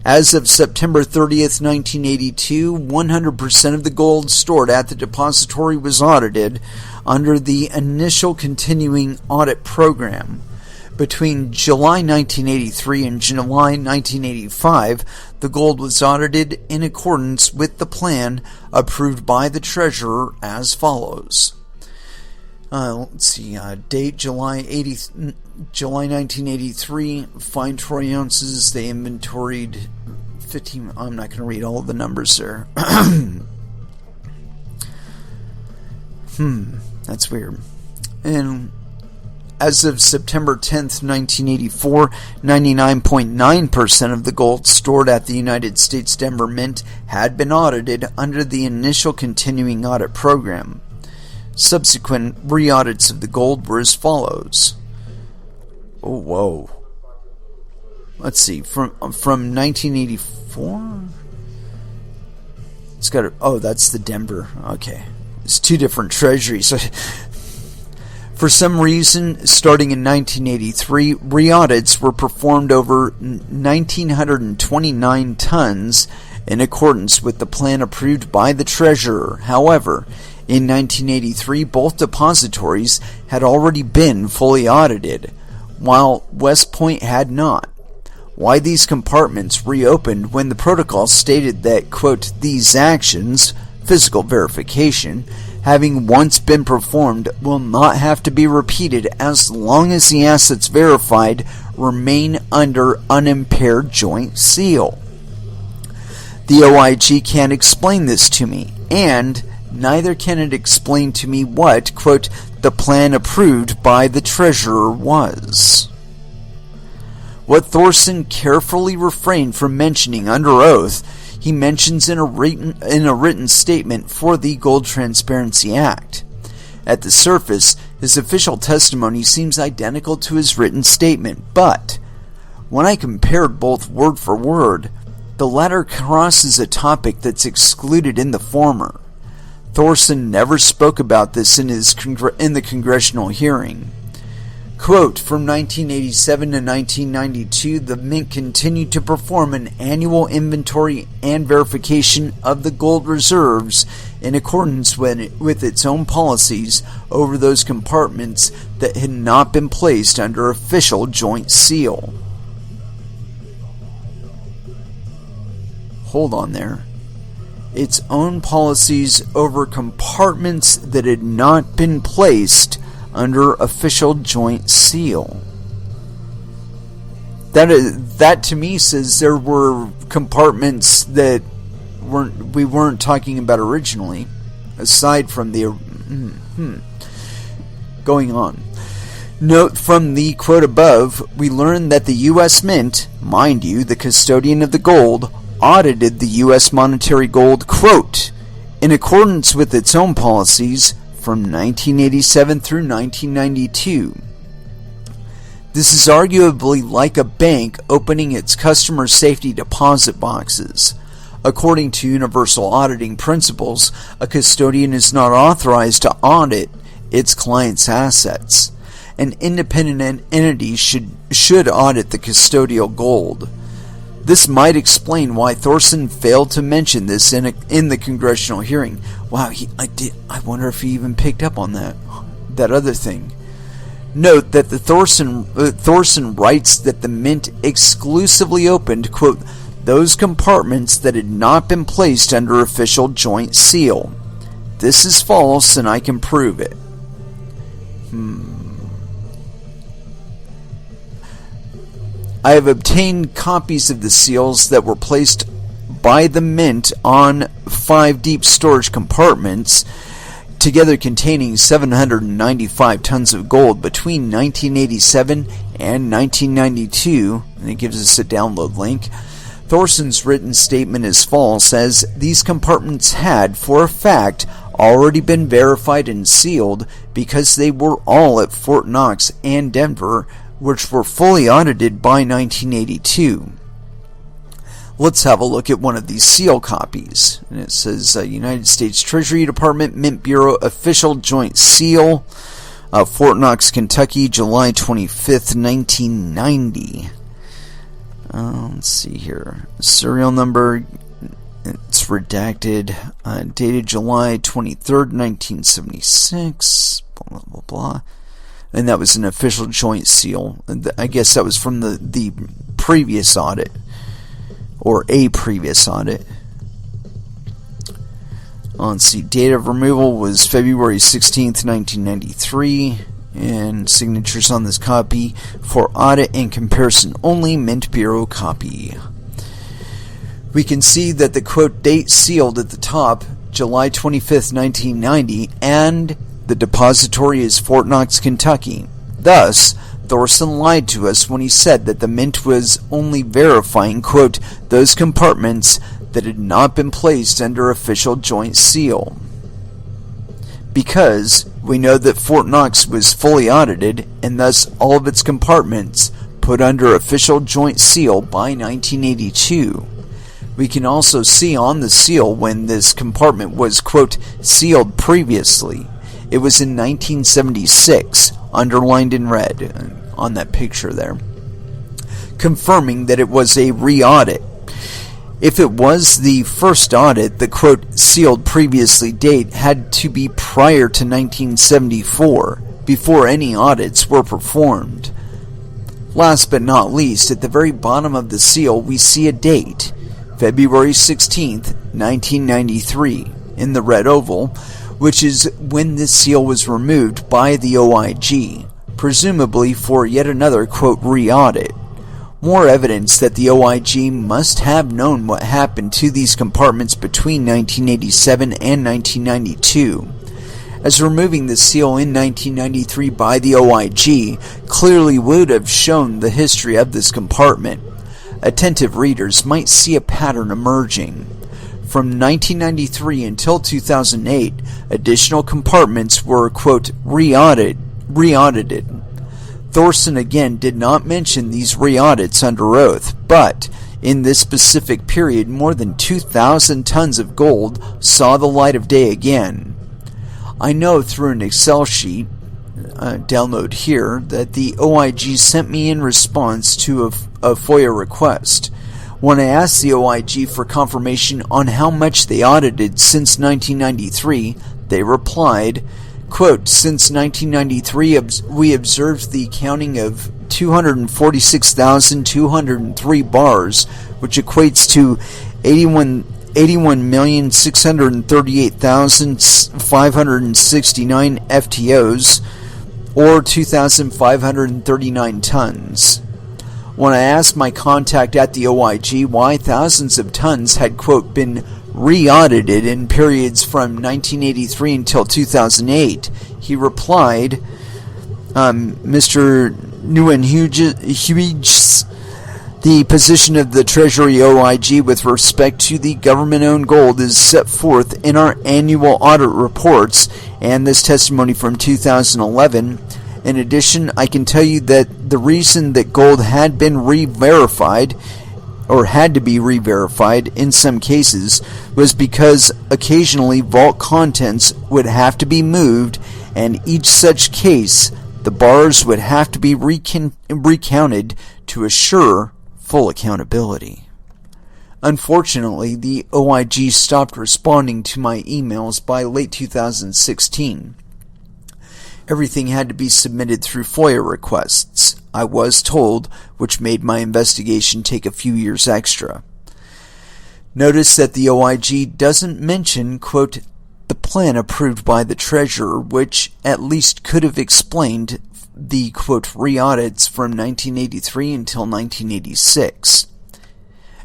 as of September 30th, 1982, 100% of the gold stored at the depository was audited under the initial continuing audit program. Between July 1983 and July 1985, the gold was audited in accordance with the plan approved by the Treasurer as follows. Date July 1983, fine troy ounces, they inventoried 15, I'm not going to read all of the numbers there. That's weird. And as of September 10th, 1984, 99.9% of the gold stored at the United States Denver Mint had been audited under the initial continuing audit program. Subsequent re-audits of the gold were as follows. Oh, whoa. Let's see. From 1984? It's got that's the Denver. Okay. It's two different treasuries. For some reason, starting in 1983, re-audits were performed over 1,929 tons in accordance with the plan approved by the Treasurer. However, in 1983, both depositories had already been fully audited, while West Point had not. Why these compartments reopened when the protocol stated that, quote, these actions, physical verification, having once been performed, will not have to be repeated as long as the assets verified remain under unimpaired joint seal. The OIG can't explain this to me, and neither can it explain to me what, quote, the plan approved by the Treasurer was. What Thorson carefully refrained from mentioning under oath, he mentions in a written statement for the Gold Transparency Act. At the surface, his official testimony seems identical to his written statement, but when I compared both word for word, the latter crosses a topic that's excluded in the former. Thorson never spoke about this in the congressional hearing. Quote, from 1987 to 1992, the Mint continued to perform an annual inventory and verification of the gold reserves in accordance with its own policies over those compartments that had not been placed under official joint seal. Hold on there. Its own policies over compartments that had not been placed under official joint seal. That to me says there were compartments that we weren't talking about originally, aside from the going on. Note from the quote above, we learn that the U.S. Mint, mind you, the custodian of the gold, audited the U.S. monetary gold, quote, in accordance with its own policies from 1987 through 1992. This is arguably like a bank opening its customer safety deposit boxes. According to universal auditing principles, a custodian is not authorized to audit its client's assets. An independent entity should audit the custodial gold. This might explain why Thorson failed to mention this in the congressional hearing. Wow, I wonder if he even picked up on that other thing. Note that Thorson writes that the Mint exclusively opened, quote, those compartments that had not been placed under official joint seal. This is false, and I can prove it. I have obtained copies of the seals that were placed by the Mint on 5 deep storage compartments, together containing 795 tons of gold between 1987 and 1992, and it gives us a download link. Thorson's written statement is false, as these compartments had, for a fact, already been verified and sealed because they were all at Fort Knox and Denver, which were fully audited by 1982. Let's have a look at one of these seal copies. And it says United States Treasury Department, Mint Bureau, Official Joint Seal, Fort Knox, Kentucky, July 25th, 1990. Let's see here. Serial number, it's redacted. Dated July 23rd, 1976. Blah, blah, blah. And that was an official joint seal. I guess that was from the previous audit, or a previous audit. Let's see, date of removal was February 16th, 1993, and signatures on this copy for audit and comparison only, Mint Bureau copy. We can see that the quote date sealed at the top, July 25th, 1990, and the depository is Fort Knox, Kentucky. Thus, Thorson lied to us when he said that the Mint was only verifying, quote, those compartments that had not been placed under official joint seal. Because we know that Fort Knox was fully audited, and thus all of its compartments put under official joint seal by 1982. We can also see on the seal when this compartment was, quote, sealed previously. It was in 1976, underlined in red on that picture there, confirming that it was a re-audit. If it was the first audit, the quote sealed previously date had to be prior to 1974, before any audits were performed. Last but not least, at the very bottom of the seal we see a date, February 16th, 1993, in the red oval, which is when this seal was removed by the OIG, presumably for yet another, quote, re-audit. More evidence that the OIG must have known what happened to these compartments between 1987 and 1992. as removing the seal in 1993 by the OIG clearly would have shown the history of this compartment. Attentive readers might see a pattern emerging. From 1993 until 2008, additional compartments were, quote, re-audited. Thorson again did not mention these re-audits under oath, but in this specific period, more than 2,000 tons of gold saw the light of day again. I know through an Excel sheet, download here, that the OIG sent me in response to a FOIA request. When I asked the OIG for confirmation on how much they audited since 1993, they replied, quote, since 1993 we observed the counting of 246,203 bars, which equates to 81,638,569 FTOs, or 2,539 tons. When I asked my contact at the OIG why thousands of tons had, quote, been re-audited in periods from 1983 until 2008, he replied, Mr. Nieuwenhuijs, the position of the Treasury OIG with respect to the government-owned gold is set forth in our annual audit reports and this testimony from 2011. In addition, I can tell you that the reason that gold had been re-verified, or had to be re-verified in some cases, was because occasionally vault contents would have to be moved, and each such case, the bars would have to be recounted to assure full accountability. Unfortunately, the OIG stopped responding to my emails by late 2016. Everything had to be submitted through FOIA requests, I was told, which made my investigation take a few years extra. Notice that the OIG doesn't mention, quote, the plan approved by the Treasurer, which at least could have explained the, quote, re-audits from 1983 until 1986.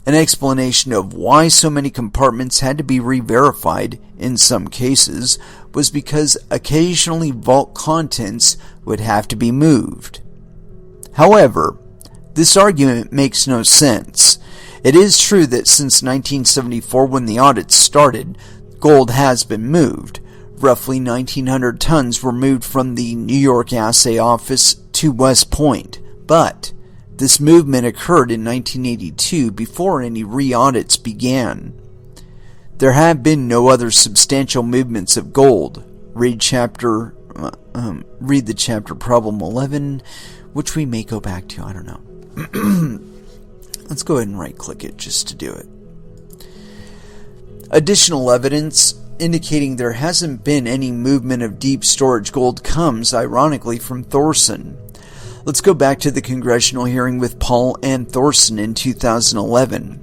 An explanation of why so many compartments had to be re-verified in some cases was because occasionally vault contents would have to be moved. However, this argument makes no sense. It is true that since 1974, when the audit started, gold has been moved. Roughly 1,900 tons were moved from the New York Assay Office to West Point, but this movement occurred in 1982 before any re-audits began. There have been no other substantial movements of gold. Read the chapter problem 11, which we may go back to, I don't know. Let's go ahead and right-click it just to do it. Additional evidence indicating there hasn't been any movement of deep storage gold comes, ironically, from Thorson. Let's go back to the congressional hearing with Paul and Thorson in 2011.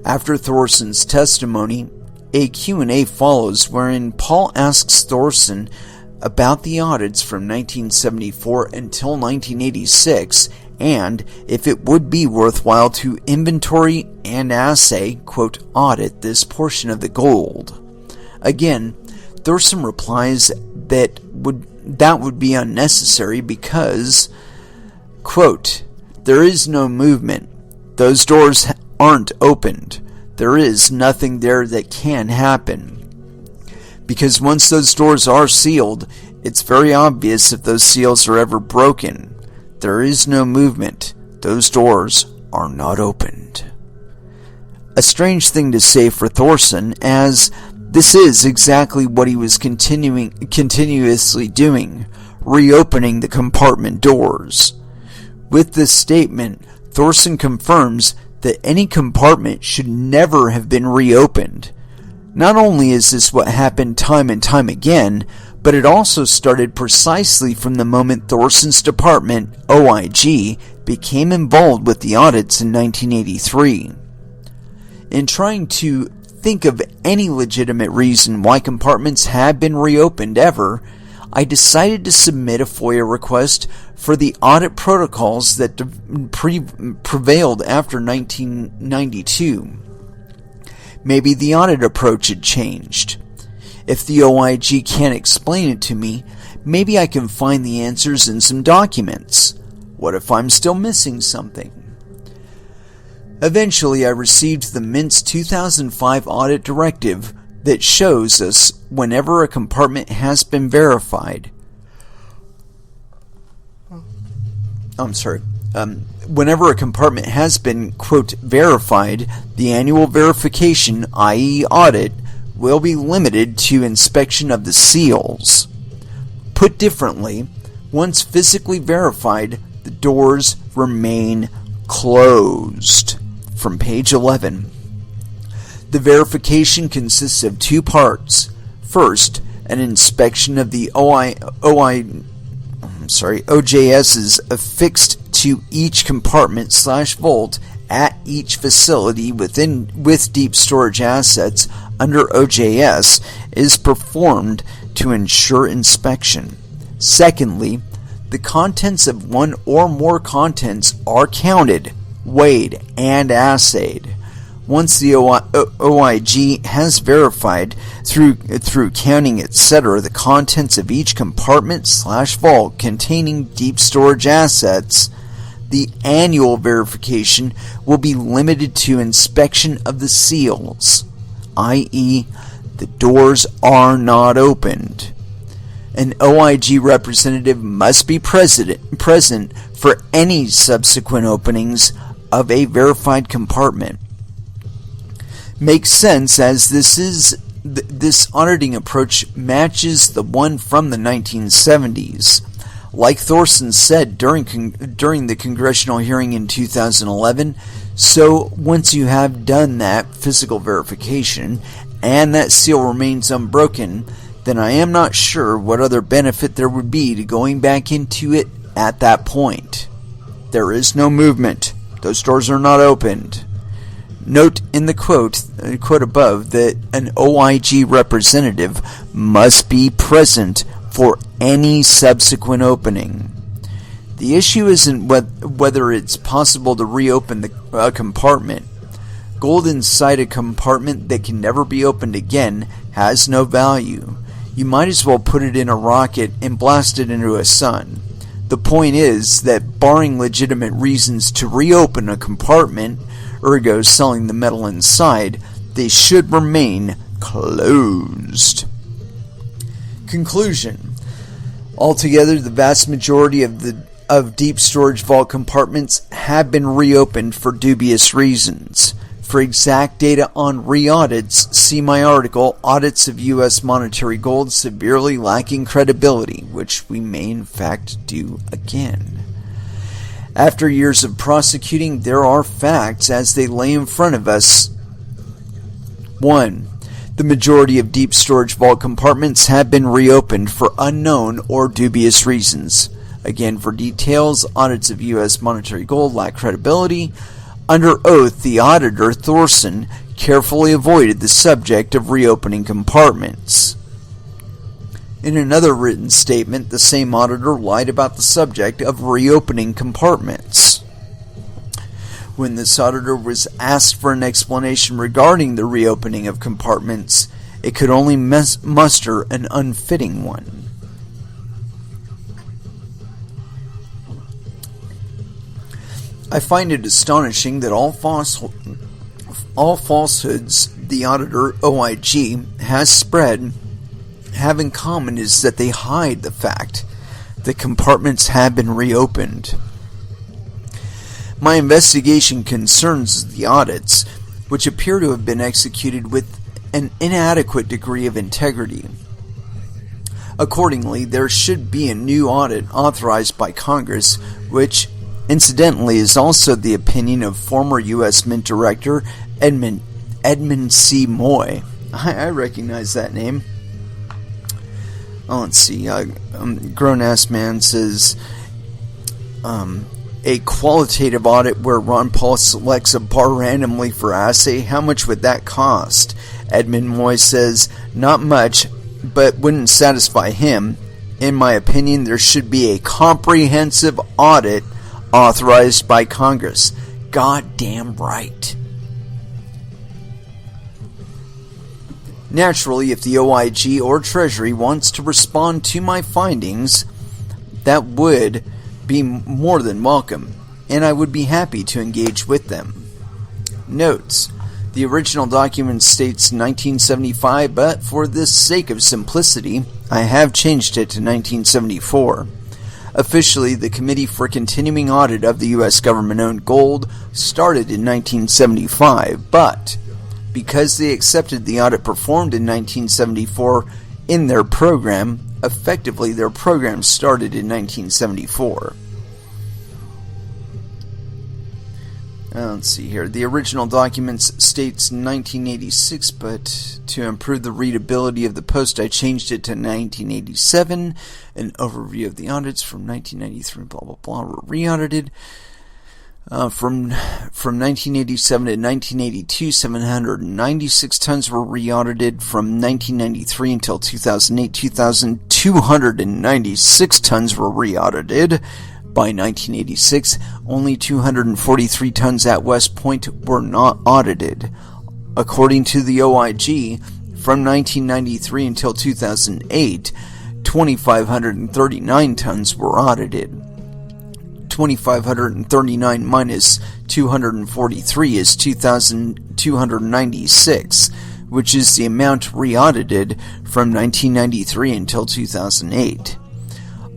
After Thorson's testimony, a Q&A follows wherein Paul asks Thorson about the audits from 1974 until 1986 and if it would be worthwhile to inventory and assay, quote, audit this portion of the gold. Again, Thorson replies that would be unnecessary because, quote, there is no movement. Those doors aren't opened. There is nothing there that can happen. Because once those doors are sealed, it's very obvious if those seals are ever broken. There is no movement. Those doors are not opened. A strange thing to say for Thorson, as this is exactly what he was continuously doing, reopening the compartment doors. With this statement, Thorson confirms that any compartment should never have been reopened. Not only is this what happened time and time again, but it also started precisely from the moment Thorson's department, OIG, became involved with the audits in 1983. In trying to think of any legitimate reason why compartments had been reopened ever, I decided to submit a FOIA request for the audit protocols that prevailed after 1992. Maybe the audit approach had changed. If the OIG can't explain it to me, maybe I can find the answers in some documents. What if I'm still missing something? Eventually, I received the Mint's 2005 audit directive that shows us whenever a compartment has been verified. Whenever a compartment has been, quote, verified, the annual verification, i.e. audit, will be limited to inspection of the seals. Put differently, once physically verified, the doors remain closed. From page 11. The verification consists of two parts. First, an inspection of the OJSs affixed to each compartment/vault at each facility with deep storage assets under OJS is performed to ensure inspection. Secondly, the contents of one or more contents are counted, weighed, and assayed. Once the OIG has verified through counting, etc., the contents of each compartment/vault containing deep storage assets, the annual verification will be limited to inspection of the seals, i.e., the doors are not opened. An OIG representative must be present for any subsequent openings of a verified compartment. Makes sense, as this auditing approach matches the one from the 1970s. Like Thorson said during the congressional hearing in 2011, so once you have done that physical verification and that seal remains unbroken, then I am not sure what other benefit there would be to going back into it at that point. There is no movement. Those doors are not opened. Note in the quote above that an OIG representative must be present for any subsequent opening. The issue isn't whether it's possible to reopen a compartment. Gold inside a compartment that can never be opened again has no value. You might as well put it in a rocket and blast it into a sun. The point is that barring legitimate reasons to reopen a compartment, ergo selling the metal inside, they should remain closed. Conclusion. Altogether, the vast majority of deep storage vault compartments have been reopened for dubious reasons. For exact data on re-audits, see my article, Audits of U.S. Monetary Gold Severely Lacking Credibility, which we may in fact do again. After years of prosecuting, there are facts as they lay in front of us. 1. The majority of deep storage vault compartments have been reopened for unknown or dubious reasons. Again, for details, Audits of U.S. Monetary Gold lack credibility. Under oath, the auditor, Thorson, carefully avoided the subject of reopening compartments. In another written statement, the same auditor lied about the subject of reopening compartments. When this auditor was asked for an explanation regarding the reopening of compartments, it could only muster an unfitting one. I find it astonishing that all falsehoods the auditor, OIG, has spread have in common is that they hide the fact that compartments have been reopened. My investigation concerns the audits, which appear to have been executed with an inadequate degree of integrity. Accordingly, there should be a new audit authorized by Congress, which incidentally is also the opinion of former U.S. Mint Director Edmund C. Moy. I recognize that name. Oh, let's see. Grown-ass man says, a qualitative audit where Ron Paul selects a bar randomly for assay, how much would that cost? Edmund Moy says, not much, but wouldn't satisfy him. In my opinion, there should be a comprehensive audit authorized by Congress. Goddamn right. Naturally, if the OIG or Treasury wants to respond to my findings, that would be more than welcome, and I would be happy to engage with them. Notes: the original document states 1975, but for the sake of simplicity, I have changed it to 1974. Officially, the Committee for Continuing Audit of the U.S. government-owned gold started in 1975, but because they accepted the audit performed in 1974 in their program, effectively their program started in 1974. Let's see here. The original document states 1986, but to improve the readability of the post, I changed it to 1987. An overview of the audits from 1993, blah, blah, blah, were re-audited. From 1987 to 1982, 796 tons were re-audited. From 1993 until 2008, 2,296 tons were re-audited. By 1986, only 243 tons at West Point were not audited. According to the OIG, from 1993 until 2008, 2,539 tons were audited. 2,539 minus 243 is 2,296, which is the amount re-audited from 1993 until 2008.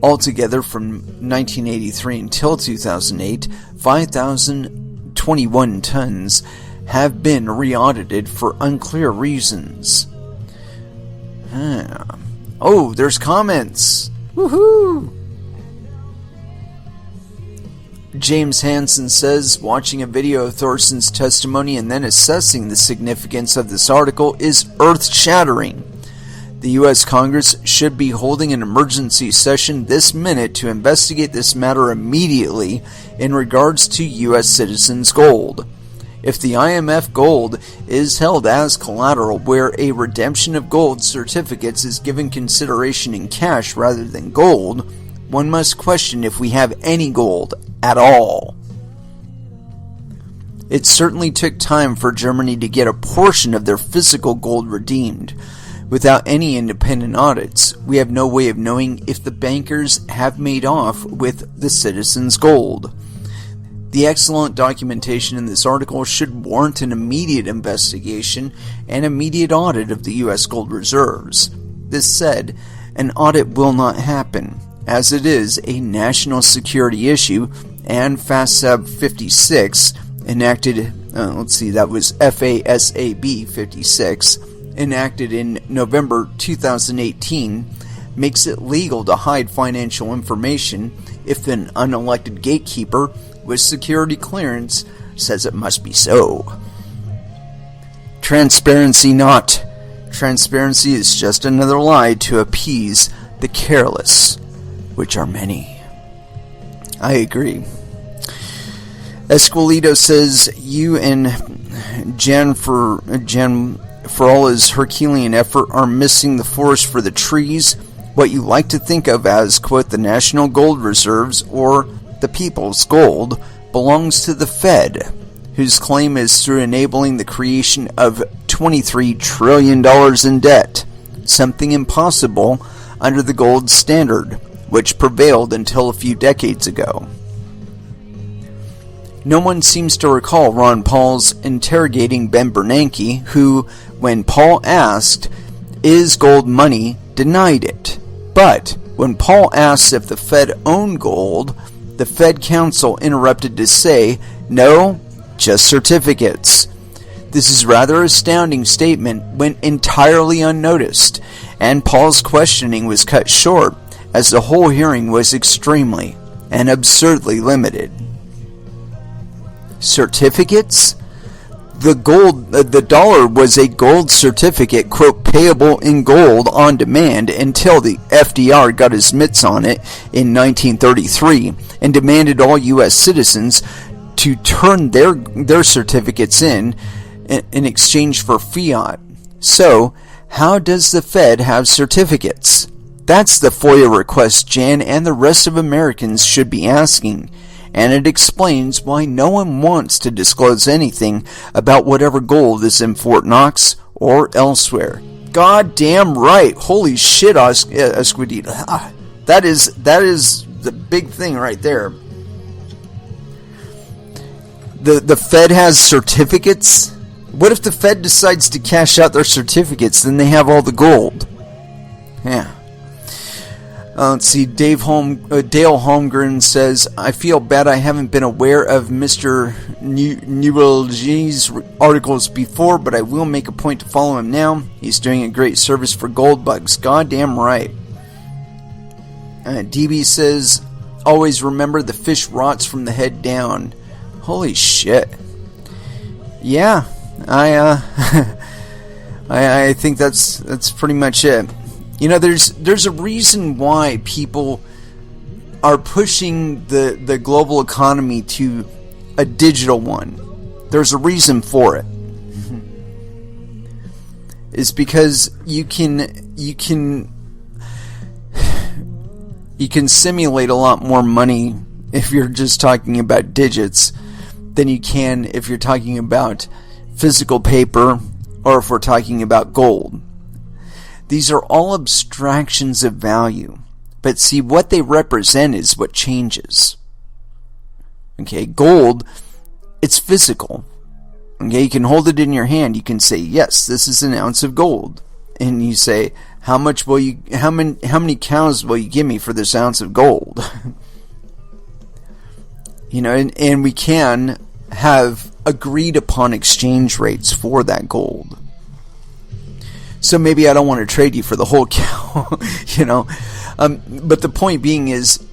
Altogether, from 1983 until 2008, 5,021 tons have been re-audited for unclear reasons. Oh, there's comments! Woohoo! James Hansen says, watching a video of Thorson's testimony and then assessing the significance of this article is earth-shattering. The U.S. Congress should be holding an emergency session this minute to investigate this matter immediately in regards to U.S. citizens' gold. If the IMF gold is held as collateral where a redemption of gold certificates is given consideration in cash rather than gold, one must question if we have any gold at all. It certainly took time for Germany to get a portion of their physical gold redeemed. Without any independent audits, we have no way of knowing if the bankers have made off with the citizens' gold. The excellent documentation in this article should warrant an immediate investigation and immediate audit of the U.S. gold reserves. This said, an audit will not happen, as it is a national security issue, and FASAB 56, enacted, that was FASAB 56, enacted in November 2018, makes it legal to hide financial information if an unelected gatekeeper with security clearance says it must be so. Transparency not. Transparency is just another lie to appease the careless, which are many. I agree. Esquilito says, you and Jan for all his Herculean effort are missing the forest for the trees, what you like to think of as, quote, the national gold reserves or the people's gold belongs to the Fed, whose claim is through enabling the creation of $23 trillion in debt, something impossible under the gold standard, which prevailed until a few decades ago. No one seems to recall Ron Paul's interrogating Ben Bernanke, who, when Paul asked, "Is gold money?" denied it. But when Paul asked if the Fed owned gold, the Fed counsel interrupted to say, "No, just certificates." This is rather astounding statement went entirely unnoticed, and Paul's questioning was cut short, as the whole hearing was extremely and absurdly limited. Certificates? The dollar was a gold certificate, quote, payable in gold on demand until the FDR got his mitts on it in 1933 and demanded all U.S. citizens to turn their certificates in exchange for fiat. So, how does the Fed have certificates? That's the FOIA request Jan and the rest of Americans should be asking. And it explains why no one wants to disclose anything about whatever gold is in Fort Knox or elsewhere, Goddamn right. Holy shit, Esquidita. That is the big thing right there. The Fed has certificates. What if the Fed decides to cash out their certificates? Then they have all the gold. Yeah. Let's see. Dale Holmgren says, I feel bad I haven't been aware of Mr. Newell's articles before, but I will make a point to follow him now. He's doing a great service for gold bugs. Goddamn right. DB says, always remember the fish rots from the head down. Holy shit. Yeah. I think that's pretty much it. You know, there's a reason why people are pushing the global economy to a digital one. There's a reason for it. It's because you can simulate a lot more money if you're just talking about digits than you can if you're talking about physical paper or if we're talking about gold. These are all abstractions of value. But see, what they represent is what changes. Okay, gold, it's physical. Okay, you can hold it in your hand. You can say, yes, this is an ounce of gold. And you say, how many cows will you give me for this ounce of gold? You know, and we can have agreed upon exchange rates for that gold. So maybe I don't want to trade you for the whole cow, you know. But the point being is,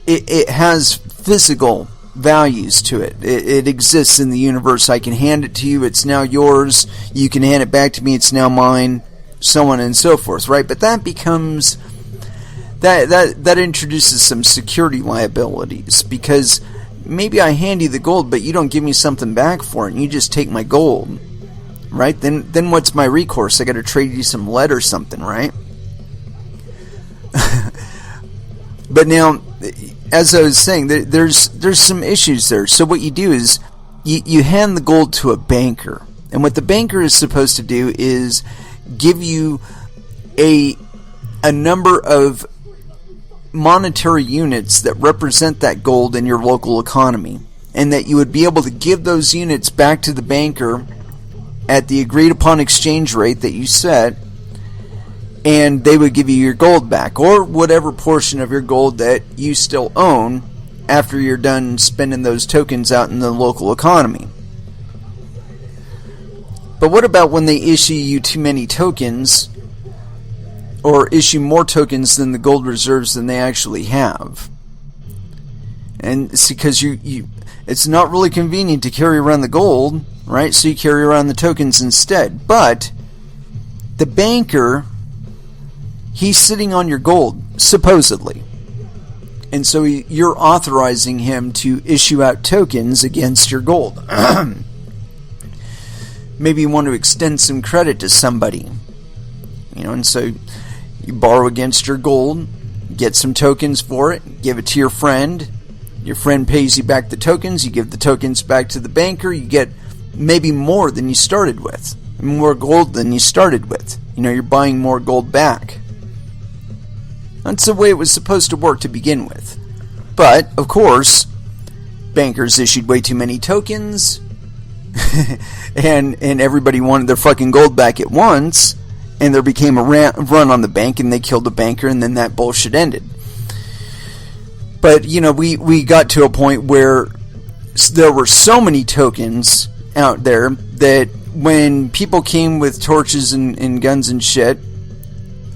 it has physical values to it. It exists in the universe. I can hand it to you. It's now yours. You can hand it back to me. It's now mine. So on and so forth, right? But that becomes that introduces some security liabilities, because maybe I hand you the gold, but you don't give me something back for it, and you just take my gold. Right? Then what's my recourse? I got to trade you some lead or something, right? But now, as I was saying, there's some issues there. So what you do is you hand the gold to a banker, and what the banker is supposed to do is give you a number of monetary units that represent that gold in your local economy, and that you would be able to give those units back to the banker at the agreed upon exchange rate that you set, and they would give you your gold back, or whatever portion of your gold that you still own after you're done spending those tokens out in the local economy. But what about when they issue you too many tokens, or issue more tokens than the gold reserves than they actually have? And it's because it's not really convenient to carry around the gold, right? So you carry around the tokens instead. But the banker, he's sitting on your gold, supposedly. And so you're authorizing him to issue out tokens against your gold. Maybe you want to extend some credit to somebody. You know, and so you borrow against your gold, get some tokens for it, give it to your friend. Your friend pays you back the tokens, you give the tokens back to the banker, you get maybe more than you started with. More gold than you started with. You know, you're buying more gold back. That's the way it was supposed to work to begin with. But, of course, bankers issued way too many tokens, and everybody wanted their fucking gold back at once, and there became a run on the bank, and they killed the banker, and then that bullshit ended. But, you know, we got to a point where there were so many tokens out there that when people came with torches and guns and shit,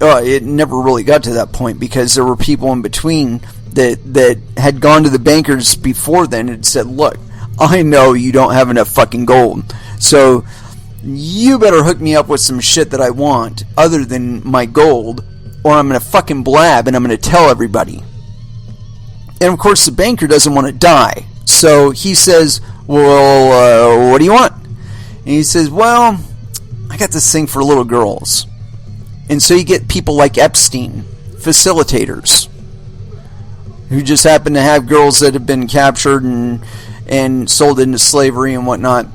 it never really got to that point, because there were people in between that had gone to the bankers before then and said, look, I know you don't have enough fucking gold, so you better hook me up with some shit that I want other than my gold, or I'm going to fucking blab and I'm going to tell everybody. And of course the banker doesn't want to die, so he says, well, what do you want? And he says, well, I got this thing for little girls. And so you get people like Epstein, facilitators, who just happen to have girls that have been captured and sold into slavery and whatnot.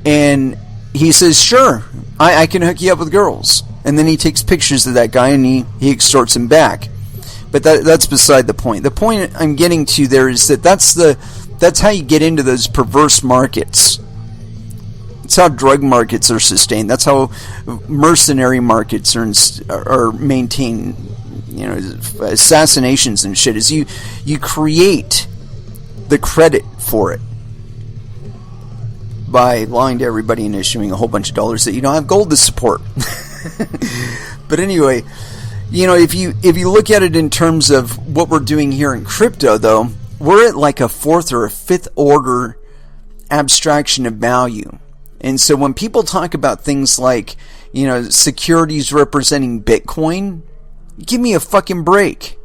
And he says, sure, I can hook you up with girls. And then he takes pictures of that guy and he extorts him back. But that's beside the point. The point I'm getting to there is that that's how you get into those perverse markets. That's how drug markets are sustained. That's how mercenary markets are maintained. You know, assassinations and shit. Is you create the credit for it by lying to everybody and issuing a whole bunch of dollars that you don't have gold to support. But anyway, you know, if you look at it in terms of what we're doing here in crypto, though, we're at like a fourth or a fifth order abstraction of value. And so when people talk about things like, you know, securities representing Bitcoin, give me a fucking break.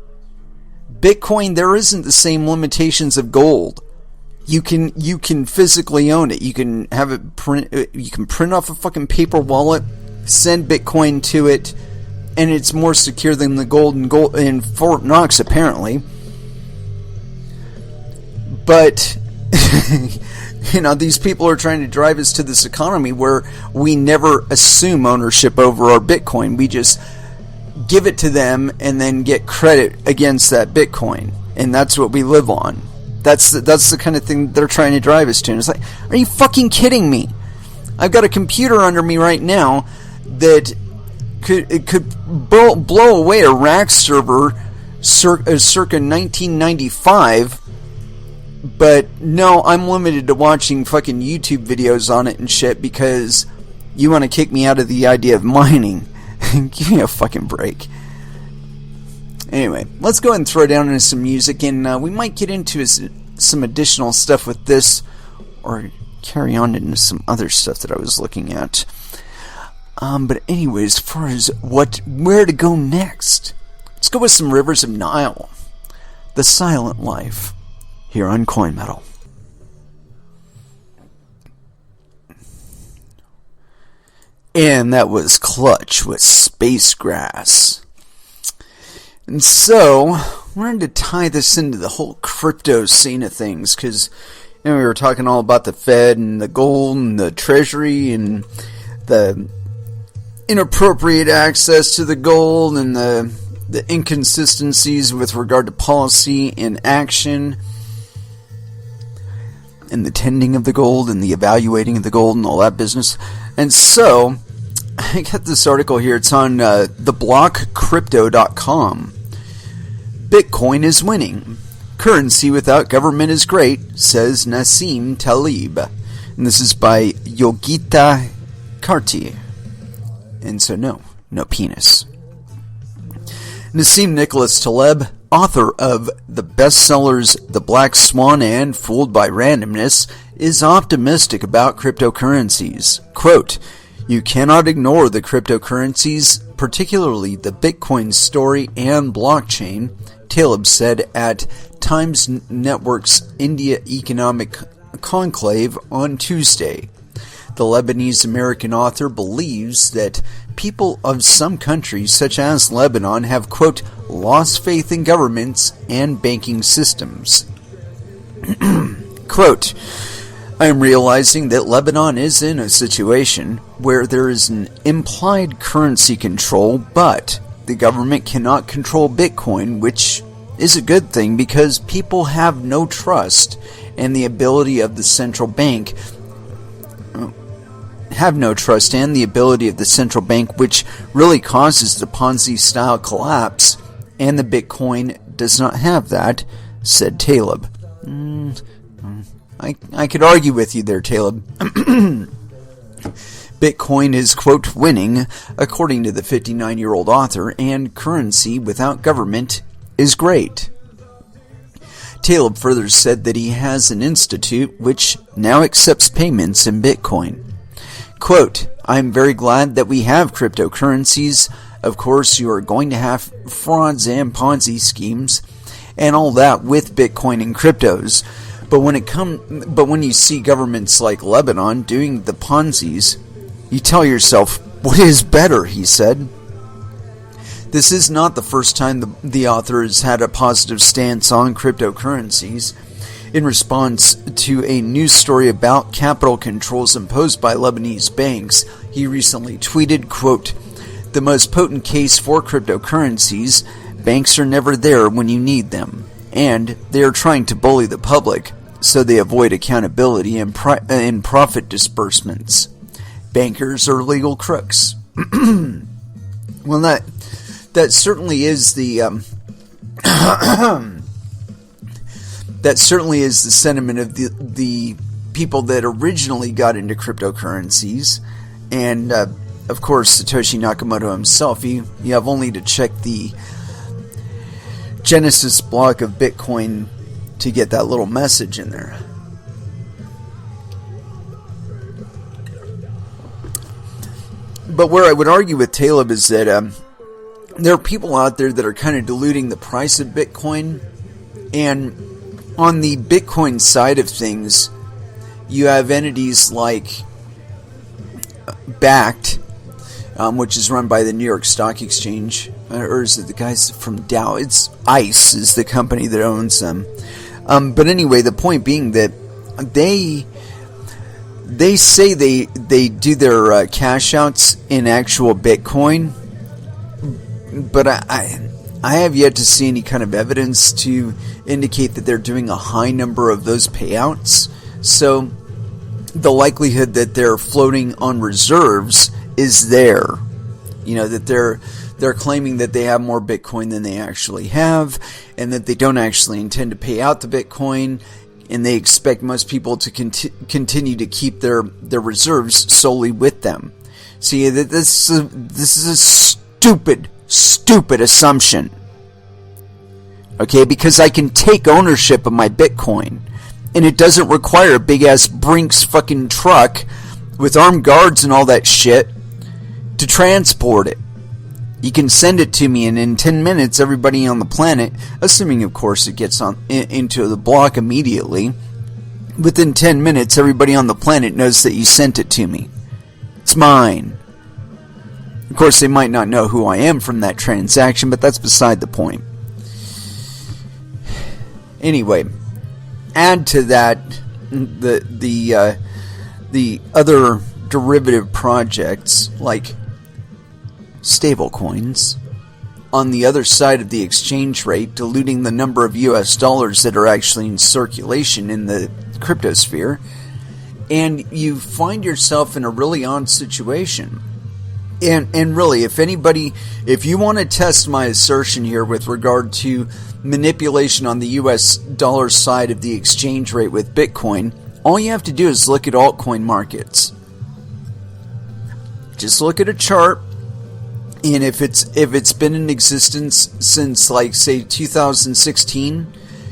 Bitcoin, there isn't the same limitations of gold. You can physically own it. You can have it print. You can print off a fucking paper wallet, send Bitcoin to it, and it's more secure than the gold in Fort Knox, apparently. But you know, these people are trying to drive us to this economy where we never assume ownership over our Bitcoin. We just give it to them and then get credit against that Bitcoin, and that's what we live on. That's the kind of thing they're trying to drive us to. And it's like, are you fucking kidding me? I've got a computer under me right now that could blow away a rack server circa 1995. But no, I'm limited to watching fucking YouTube videos on it and shit because you want to kick me out of the idea of mining. Give me a fucking break. Anyway, let's go ahead and throw down into some music, and we might get into some additional stuff with this, or carry on into some other stuff that I was looking at. But anyways, as far as where to go next, let's go with some Rivers of Nile, The Silent Life, here on Coin Metal. And that was Clutch with Space Grass. And so, I wanted to tie this into the whole crypto scene of things, because you know, we were talking all about the Fed and the gold and the Treasury and the inappropriate access to the gold and the inconsistencies with regard to policy and action and the tending of the gold and the evaluating of the gold and all that business. And so, I got this article here. It's on theblockcrypto.com. Bitcoin is winning. Currency without government is great, says Nassim Taleb. And this is by Yogita Karti. And so no penis. Nassim Nicholas Taleb, author of the bestsellers The Black Swan and Fooled by Randomness, is optimistic about cryptocurrencies. Quote, "You cannot ignore the cryptocurrencies, particularly the Bitcoin story and blockchain," Taleb said at Times Network's India Economic Conclave on Tuesday. The Lebanese-American author believes that people of some countries, such as Lebanon, have, quote, lost faith in governments and banking systems. Quote, "I am realizing that Lebanon is in a situation where there is an implied currency control, but the government cannot control Bitcoin, which is a good thing because people have no trust and the ability of the central bank which really causes the Ponzi-style collapse, and the Bitcoin does not have that," said Taleb. I could argue with you there, Taleb. Bitcoin is, quote, winning, according to the 59-year-old author, and currency without government is great. Taleb further said that he has an institute which now accepts payments in Bitcoin. Quote, "I'm very glad that we have cryptocurrencies. Of course, you are going to have frauds and Ponzi schemes and all that with Bitcoin and cryptos. But when you see governments like Lebanon doing the Ponzi's, you tell yourself, what is better?" he said. This is not the first time the author has had a positive stance on cryptocurrencies. In response to a news story about capital controls imposed by Lebanese banks, he recently tweeted, quote, the most potent case for cryptocurrencies, banks are never there when you need them, and they are trying to bully the public so they avoid accountability and profit disbursements. Bankers are legal crooks. Well, that certainly is the that certainly is the sentiment of the people that originally got into cryptocurrencies, and of course Satoshi Nakamoto himself. You have only to check the Genesis block of Bitcoin to get that little message in there. But where I would argue with Taleb is that there are people out there that are kind of diluting the price of Bitcoin. And on the Bitcoin side of things, you have entities like Bakkt, which is run by the New York Stock Exchange. Or is it the guys from Dow? It's ICE is the company that owns them. But anyway, the point being that they say they do their cash outs in actual Bitcoin, but I have yet to see any kind of evidence to indicate that they're doing a high number of those payouts. So the likelihood that they're floating on reserves is there. You know, that they're claiming that they have more Bitcoin than they actually have, and that they don't actually intend to pay out the Bitcoin, and they expect most people to continue to keep their reserves solely with them. See, this is a stupid assumption. Okay, because I can take ownership of my Bitcoin, and it doesn't require a big-ass Brinks fucking truck with armed guards and all that shit to transport it. You can send it to me, and in 10 minutes, everybody on the planet, assuming, of course, it gets into the block immediately, within 10 minutes, everybody on the planet knows that you sent it to me. It's mine. Of course, they might not know who I am from that transaction, but that's beside the point. Anyway, add to that the other derivative projects like stablecoins on the other side of the exchange rate, diluting the number of US dollars that are actually in circulation in the cryptosphere, and you find yourself in a really odd situation. And really, if you want to test my assertion here with regard to manipulation on the US dollar side of the exchange rate with Bitcoin, all you have to do is look at altcoin markets. Just look at a chart, and if it's been in existence since, like, say 2016,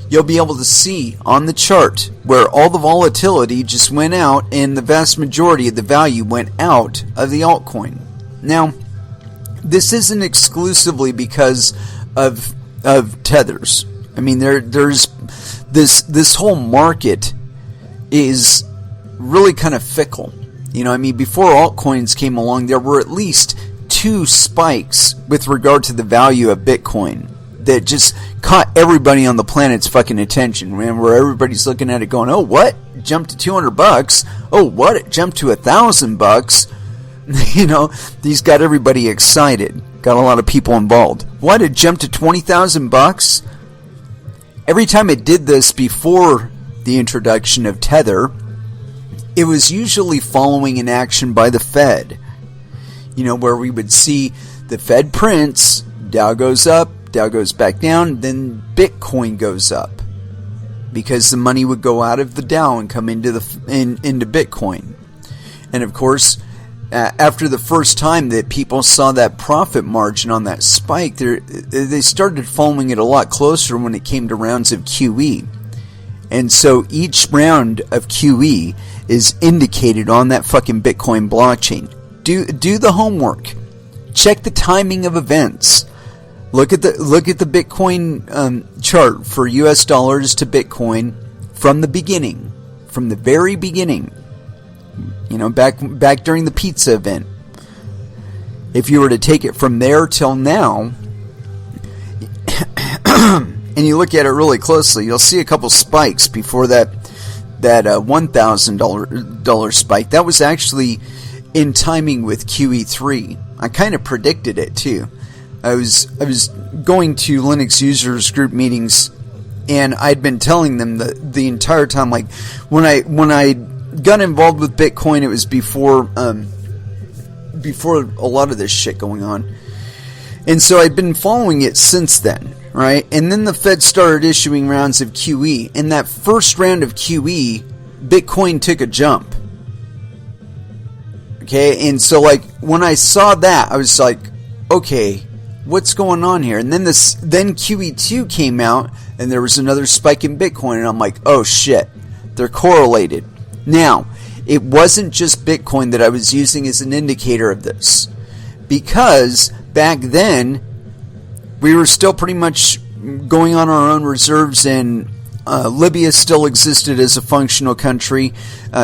you'll be able to see on the chart where all the volatility just went out and the vast majority of the value went out of the altcoin. Now, this isn't exclusively because of tethers. I mean, there's this whole market is really kind of fickle. You know, I mean, before altcoins came along, there were at least 2 spikes with regard to the value of Bitcoin that just caught everybody on the planet's fucking attention, man, where everybody's looking at it going, oh, what? It jumped to $200. Oh, what? It jumped to $1,000. You know, these got everybody excited. Got a lot of people involved. What? It jumped to $20,000? Every time it did this before the introduction of Tether, it was usually following an action by the Fed. You know, where we would see the Fed prints, Dow goes up, Dow goes back down, then Bitcoin goes up. Because the money would go out of the Dow and come into Bitcoin. And of course, after the first time that people saw that profit margin on that spike, they started following it a lot closer when it came to rounds of QE. And so each round of QE is indicated on that fucking Bitcoin blockchain. Do the homework. Check the timing of events. Look at the Bitcoin chart for US dollars to Bitcoin from the beginning, from the very beginning. You know, back during the pizza event. If you were to take it from there till now, and you look at it really closely, you'll see a couple spikes before that $1,000 spike. That was actually in timing with QE3. I kind of predicted it too. I was going to Linux users group meetings, and I'd been telling them the entire time, like when I got involved with Bitcoin, it was before a lot of this shit going on. And so I'd been following it since then, right? And then the Fed started issuing rounds of QE. In that first round of QE, Bitcoin took a jump. Okay, and so like when I saw that, I was like, okay, what's going on here? And then QE2 came out, and there was another spike in Bitcoin, and I'm like, oh shit, they're correlated. Now, it wasn't just Bitcoin that I was using as an indicator of this, because back then we were still pretty much going on our own reserves, and Libya still existed as a functional country.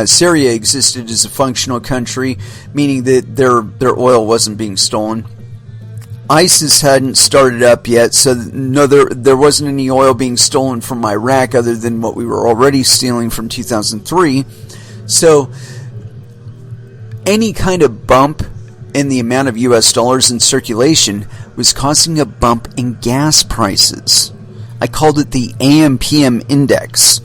Syria existed as a functional country, meaning that their oil wasn't being stolen. ISIS hadn't started up yet, so no, there wasn't any oil being stolen from Iraq other than what we were already stealing from 2003. So any kind of bump in the amount of US dollars in circulation was causing a bump in gas prices. I called it the AM/PM index.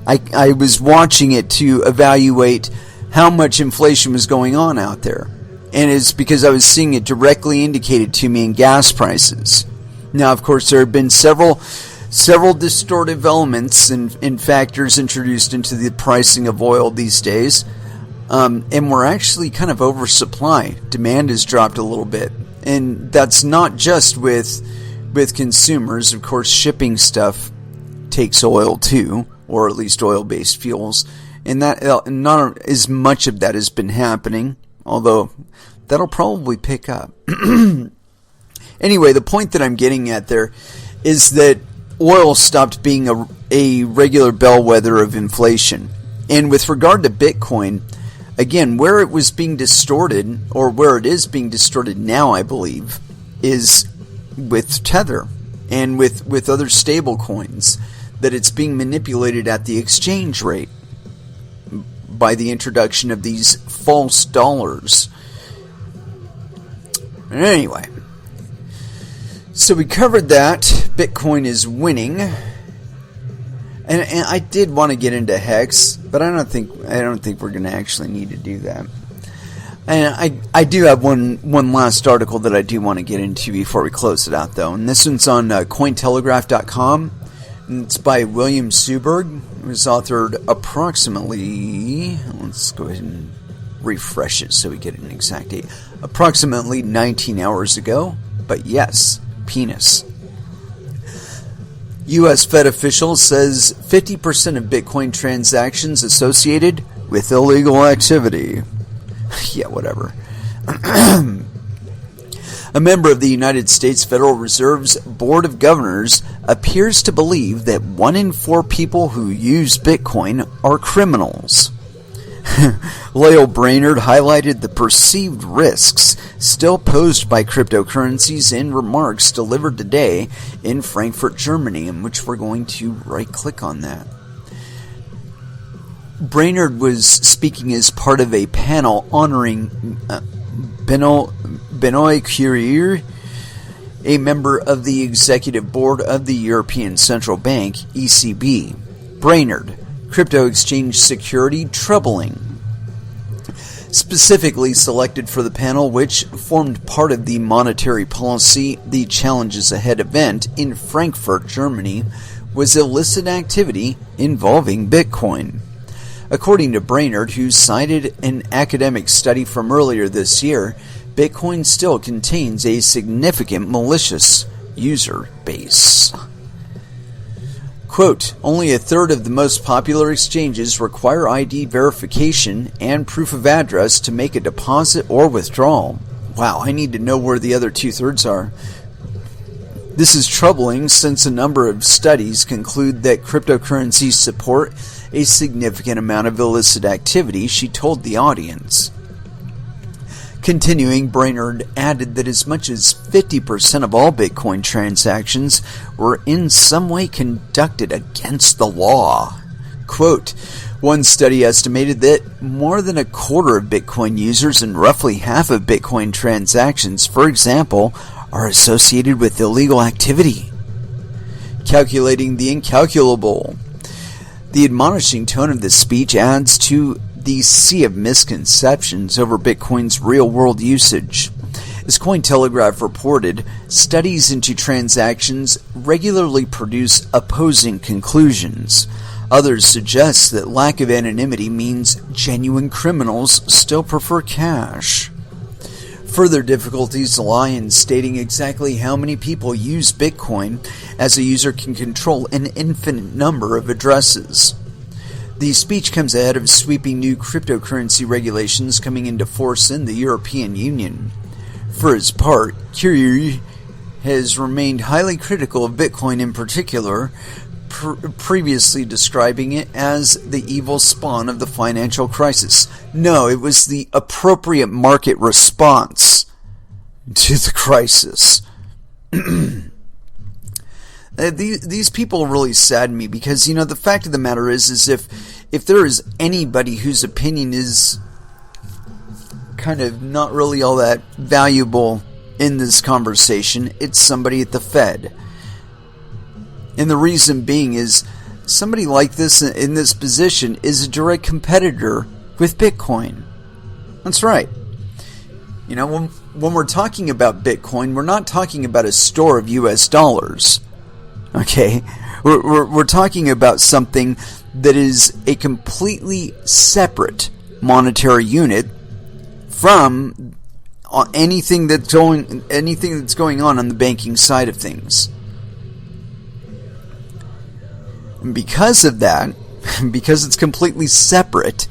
I was watching it to evaluate how much inflation was going on out there. And it's because I was seeing it directly indicated to me in gas prices. Now, of course, there have been several distortive elements and factors introduced into the pricing of oil these days. And we're actually kind of oversupply. Demand has dropped a little bit. And that's not just with consumers. Of course, shipping stuff takes oil too, or at least oil-based fuels. And that not as much of that has been happening, although that'll probably pick up. Anyway, the point that I'm getting at there is that oil stopped being a regular bellwether of inflation. And with regard to Bitcoin, again, where it was being distorted, or where it is being distorted now, I believe, is with Tether and with other stable coins, that it's being manipulated at the exchange rate by the introduction of these false dollars. Anyway, so we covered that. Bitcoin is winning, and I did want to get into Hex, but I don't think we're going to actually need to do that. And I do have one last article that I do want to get into before we close it out, though, and this one's on Cointelegraph.com. And it's by William Suberg. It was authored approximately, let's go ahead and refresh it so we get an exact date, approximately 19 hours ago. But yes, penis. US Fed official says 50% of Bitcoin transactions associated with illegal activity. Yeah, whatever. A member of the United States Federal Reserve's Board of Governors appears to believe that 1 in 4 people who use Bitcoin are criminals. Lael Brainerd highlighted the perceived risks still posed by cryptocurrencies in remarks delivered today in Frankfurt, Germany, in which we're going to right-click on that. Brainerd was speaking as part of a panel honoring Benoît Cœur, a member of the Executive Board of the European Central Bank, ECB. Brainerd, crypto exchange security troubling. Specifically selected for the panel, which formed part of the Monetary Policy, the Challenges Ahead event in Frankfurt, Germany, was illicit activity involving Bitcoin. According to Brainerd, who cited an academic study from earlier this year, Bitcoin still contains a significant malicious user base. Quote, only a third of the most popular exchanges require ID verification and proof of address to make a deposit or withdrawal. Wow, I need to know where the other 2/3 are. This is troubling since a number of studies conclude that cryptocurrencies support a significant amount of illicit activity, she told the audience. Continuing, Brainerd added that as much as 50% of all Bitcoin transactions were in some way conducted against the law. Quote, one study estimated that more than a quarter of Bitcoin users and roughly half of Bitcoin transactions, for example, are associated with illegal activity. Calculating the incalculable. The admonishing tone of this speech adds to the sea of misconceptions over Bitcoin's real-world usage. As Cointelegraph reported, studies into transactions regularly produce opposing conclusions. Others suggest that lack of anonymity means genuine criminals still prefer cash. Further difficulties lie in stating exactly how many people use Bitcoin, as a user can control an infinite number of addresses. The speech comes ahead of sweeping new cryptocurrency regulations coming into force in the European Union. For its part, Curie has remained highly critical of Bitcoin in particular, previously describing it as the evil spawn of the financial crisis. No, it was the appropriate market response to the crisis. These people really sadden me because, the fact of the matter is if there is anybody whose opinion is kind of not really all that valuable in this conversation, it's somebody at the Fed. And the reason being is somebody like this in this position is a direct competitor with Bitcoin. That's right. When we're talking about Bitcoin, we're not talking about a store of US dollars. Okay? We're talking about something that is a completely separate monetary unit from anything that's going on the banking side of things. And because of that, because it's completely separate,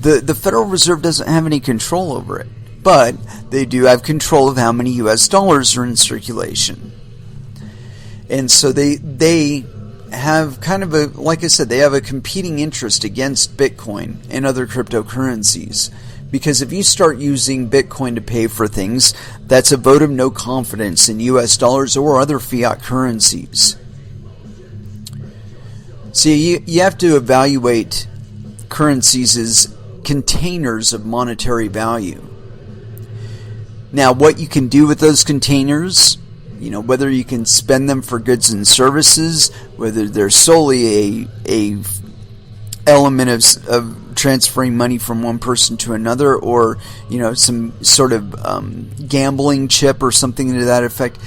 the Federal Reserve doesn't have any control over it. But they do have control of how many US dollars are in circulation. And so they have kind of like I said, they have a competing interest against Bitcoin and other cryptocurrencies. Because if you start using Bitcoin to pay for things, that's a vote of no confidence in US dollars or other fiat currencies. See, you have to evaluate currencies as containers of monetary value. Now, what you can do with those containers, whether you can spend them for goods and services, whether they're solely a element of transferring money from one person to another, or some sort of gambling chip or something to that effect.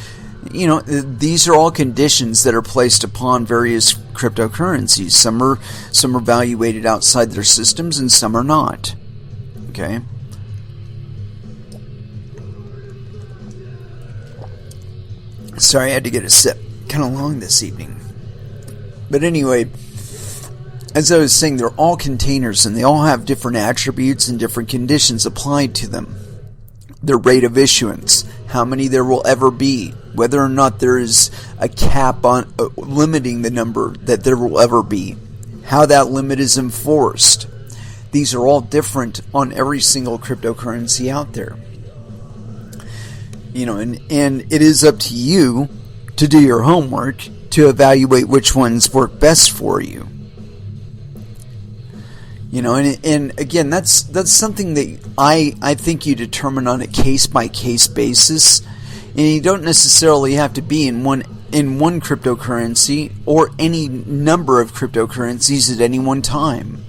These are all conditions that are placed upon various cryptocurrencies. Some are valuated outside their systems, and some are not. Okay. Sorry, I had to get a sip. Kind of long this evening. But anyway, as I was saying, they're all containers, and they all have different attributes and different conditions applied to them. Their rate of issuance, how many there will ever be, whether or not there is a cap on limiting the number that there will ever be, how that limit is enforced. These are all different on every single cryptocurrency out there. And it is up to you to do your homework to evaluate which ones work best for you. And again, that's something that I think you determine on a case-by-case basis, and you don't necessarily have to be in one cryptocurrency or any number of cryptocurrencies at any one time.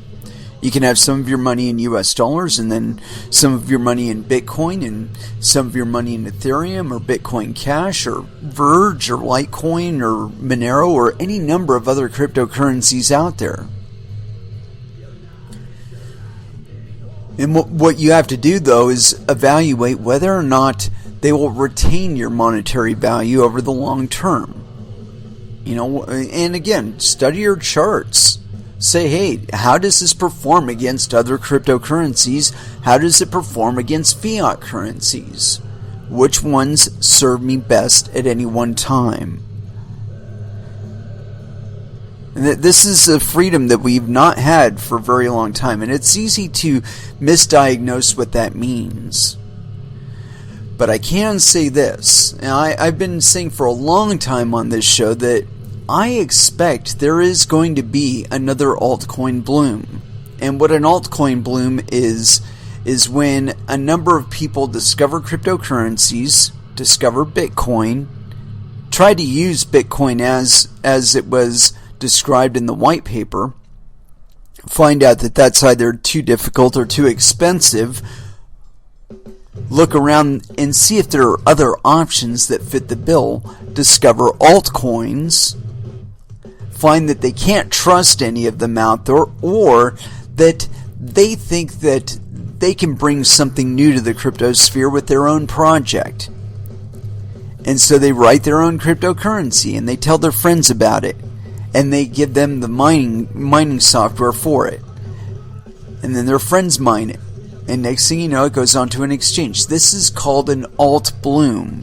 You can have some of your money in US dollars, and then some of your money in Bitcoin, and some of your money in Ethereum, or Bitcoin Cash, or Verge, or Litecoin, or Monero, or any number of other cryptocurrencies out there. And what you have to do, though, is evaluate whether or not they will retain your monetary value over the long term. And again, study your charts. Say, hey, how does this perform against other cryptocurrencies? How does it perform against fiat currencies? Which ones serve me best at any one time? And this is a freedom that we've not had for a very long time, and it's easy to misdiagnose what that means. But I can say this, and I've been saying for a long time on this show that I expect there is going to be another altcoin bloom. And what an altcoin bloom is when a number of people discover cryptocurrencies, discover Bitcoin, try to use Bitcoin as it was described in the white paper, find out that that's either too difficult or too expensive, look around and see if there are other options that fit the bill, discover altcoins, find that they can't trust any of them out there, or that they think that they can bring something new to the cryptosphere with their own project. And so they write their own cryptocurrency and they tell their friends about it. And they give them the mining software for it. And then their friends mine it. And next thing you know, it goes onto an exchange. This is called an alt bloom.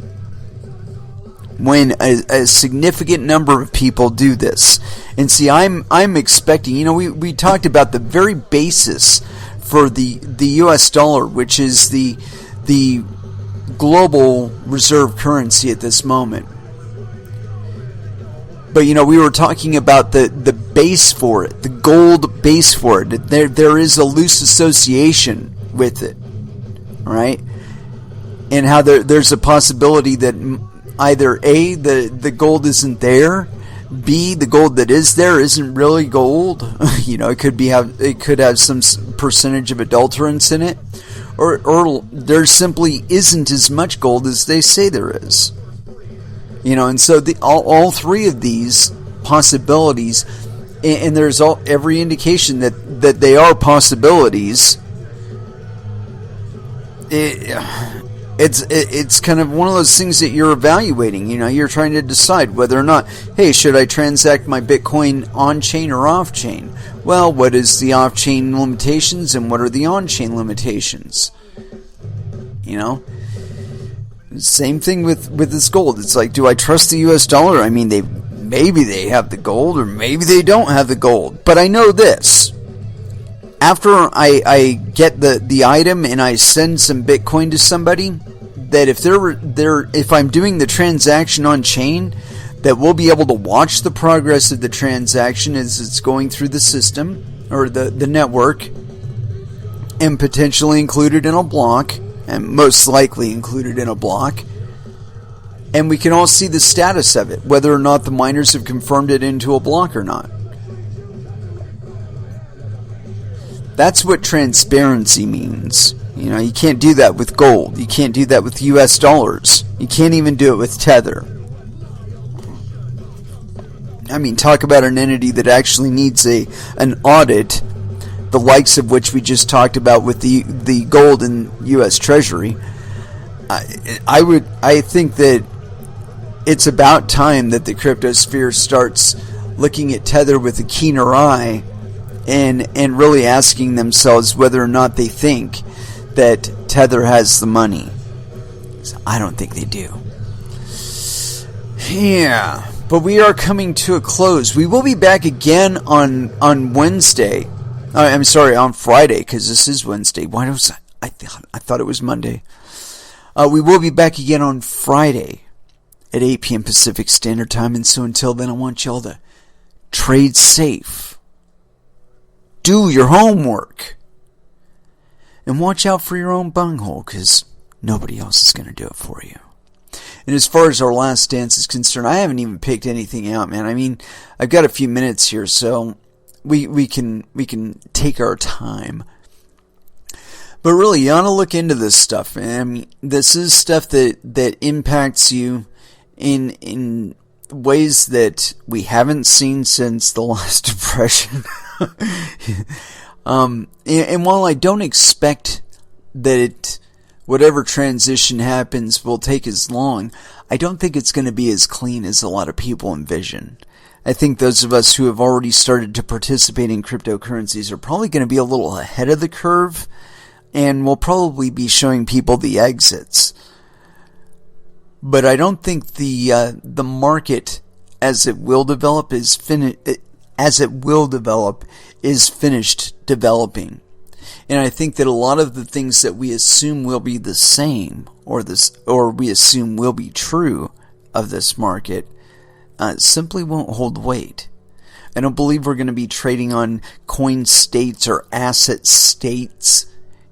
When a significant number of people do this. And see, I'm expecting, we talked about the very basis for the US dollar, which is the global reserve currency at this moment. But we were talking about the base for it, the gold base for it. There is a loose association with it, right? And how there's a possibility that either A, the gold isn't there, B, the gold that is there isn't really gold. It could have some percentage of adulterants in it, or there simply isn't as much gold as they say there is. And so all three of these possibilities, and there's every indication that they are possibilities. It's kind of one of those things that you're evaluating. You're trying to decide whether or not, hey, should I transact my Bitcoin on-chain or off-chain? Well, what is the off-chain limitations and what are the on-chain limitations? Same thing with this gold. It's like, do I trust the US dollar? I mean, maybe they have the gold or maybe they don't have the gold. But I know this. After I get the item and I send some Bitcoin to somebody, that if I'm doing the transaction on chain, that we'll be able to watch the progress of the transaction as it's going through the system or the network, and potentially included in a block, and most likely included in a block. And we can all see the status of it, whether or not the miners have confirmed it into a block or not. That's what transparency means. You can't do that with gold. You can't do that with US dollars. You can't even do it with Tether. I mean, talk about an entity that actually needs an audit, the likes of which we just talked about with the gold and US Treasury. I think that it's about time that the cryptosphere starts looking at Tether with a keener eye and really asking themselves whether or not they think that Tether has the money. I don't think they do. Yeah, but we are coming to a close. We will be back again on Wednesday. I'm sorry, on Friday, because this is Wednesday. Why was I thought it was Monday. We will be back again on Friday at 8 p.m. Pacific Standard Time. And so until then, I want y'all to trade safe. Do your homework. And watch out for your own bunghole, because nobody else is going to do it for you. And as far as our last dance is concerned, I haven't even picked anything out, man. I mean, I've got a few minutes here, so we can take our time. But really, you ought to look into this stuff. I mean, this is stuff that impacts you in ways that we haven't seen since the last depression. And while I don't expect that whatever transition happens will take as long, I don't think it's going to be as clean as a lot of people envision. I think those of us who have already started to participate in cryptocurrencies are probably going to be a little ahead of the curve, and we'll probably be showing people the exits. But I don't think the market as it will develop is finished developing. And I think that a lot of the things that we assume will be the same, or we assume will be true of this market, simply won't hold weight. I don't believe we're going to be trading on coin states or asset states.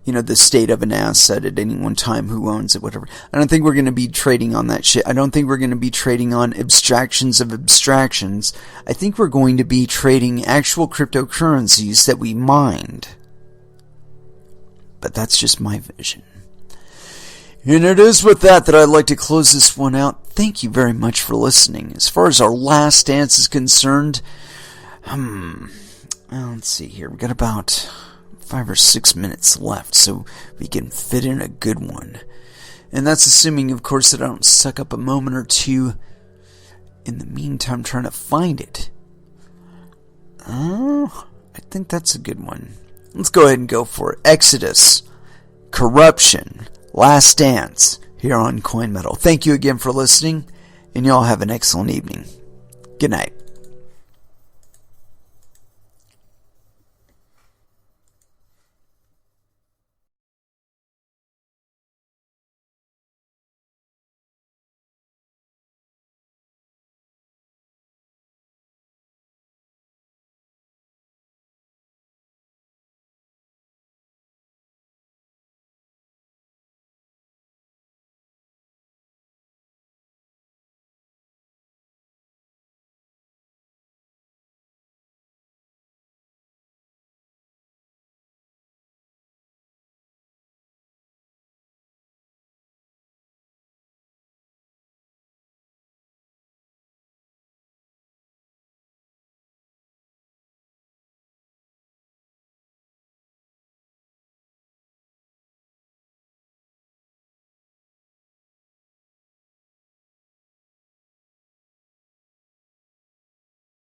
The state of an asset at any one time, who owns it, whatever. I don't think we're going to be trading on that shit. I don't think we're going to be trading on abstractions of abstractions. I think we're going to be trading actual cryptocurrencies that we mined. But that's just my vision. And it is with that I'd like to close this one out. Thank you very much for listening. As far as our last dance is concerned, let's see here. We've got about 5 or 6 minutes left, so we can fit in a good one. And that's assuming, of course, that I don't suck up a moment or two in the meantime trying to find it. I think that's a good one. Let's go ahead and go for it. Exodus, Corruption, Last Dance, here on Coin Metal. Thank you again for listening, and y'all have an excellent evening. Good night.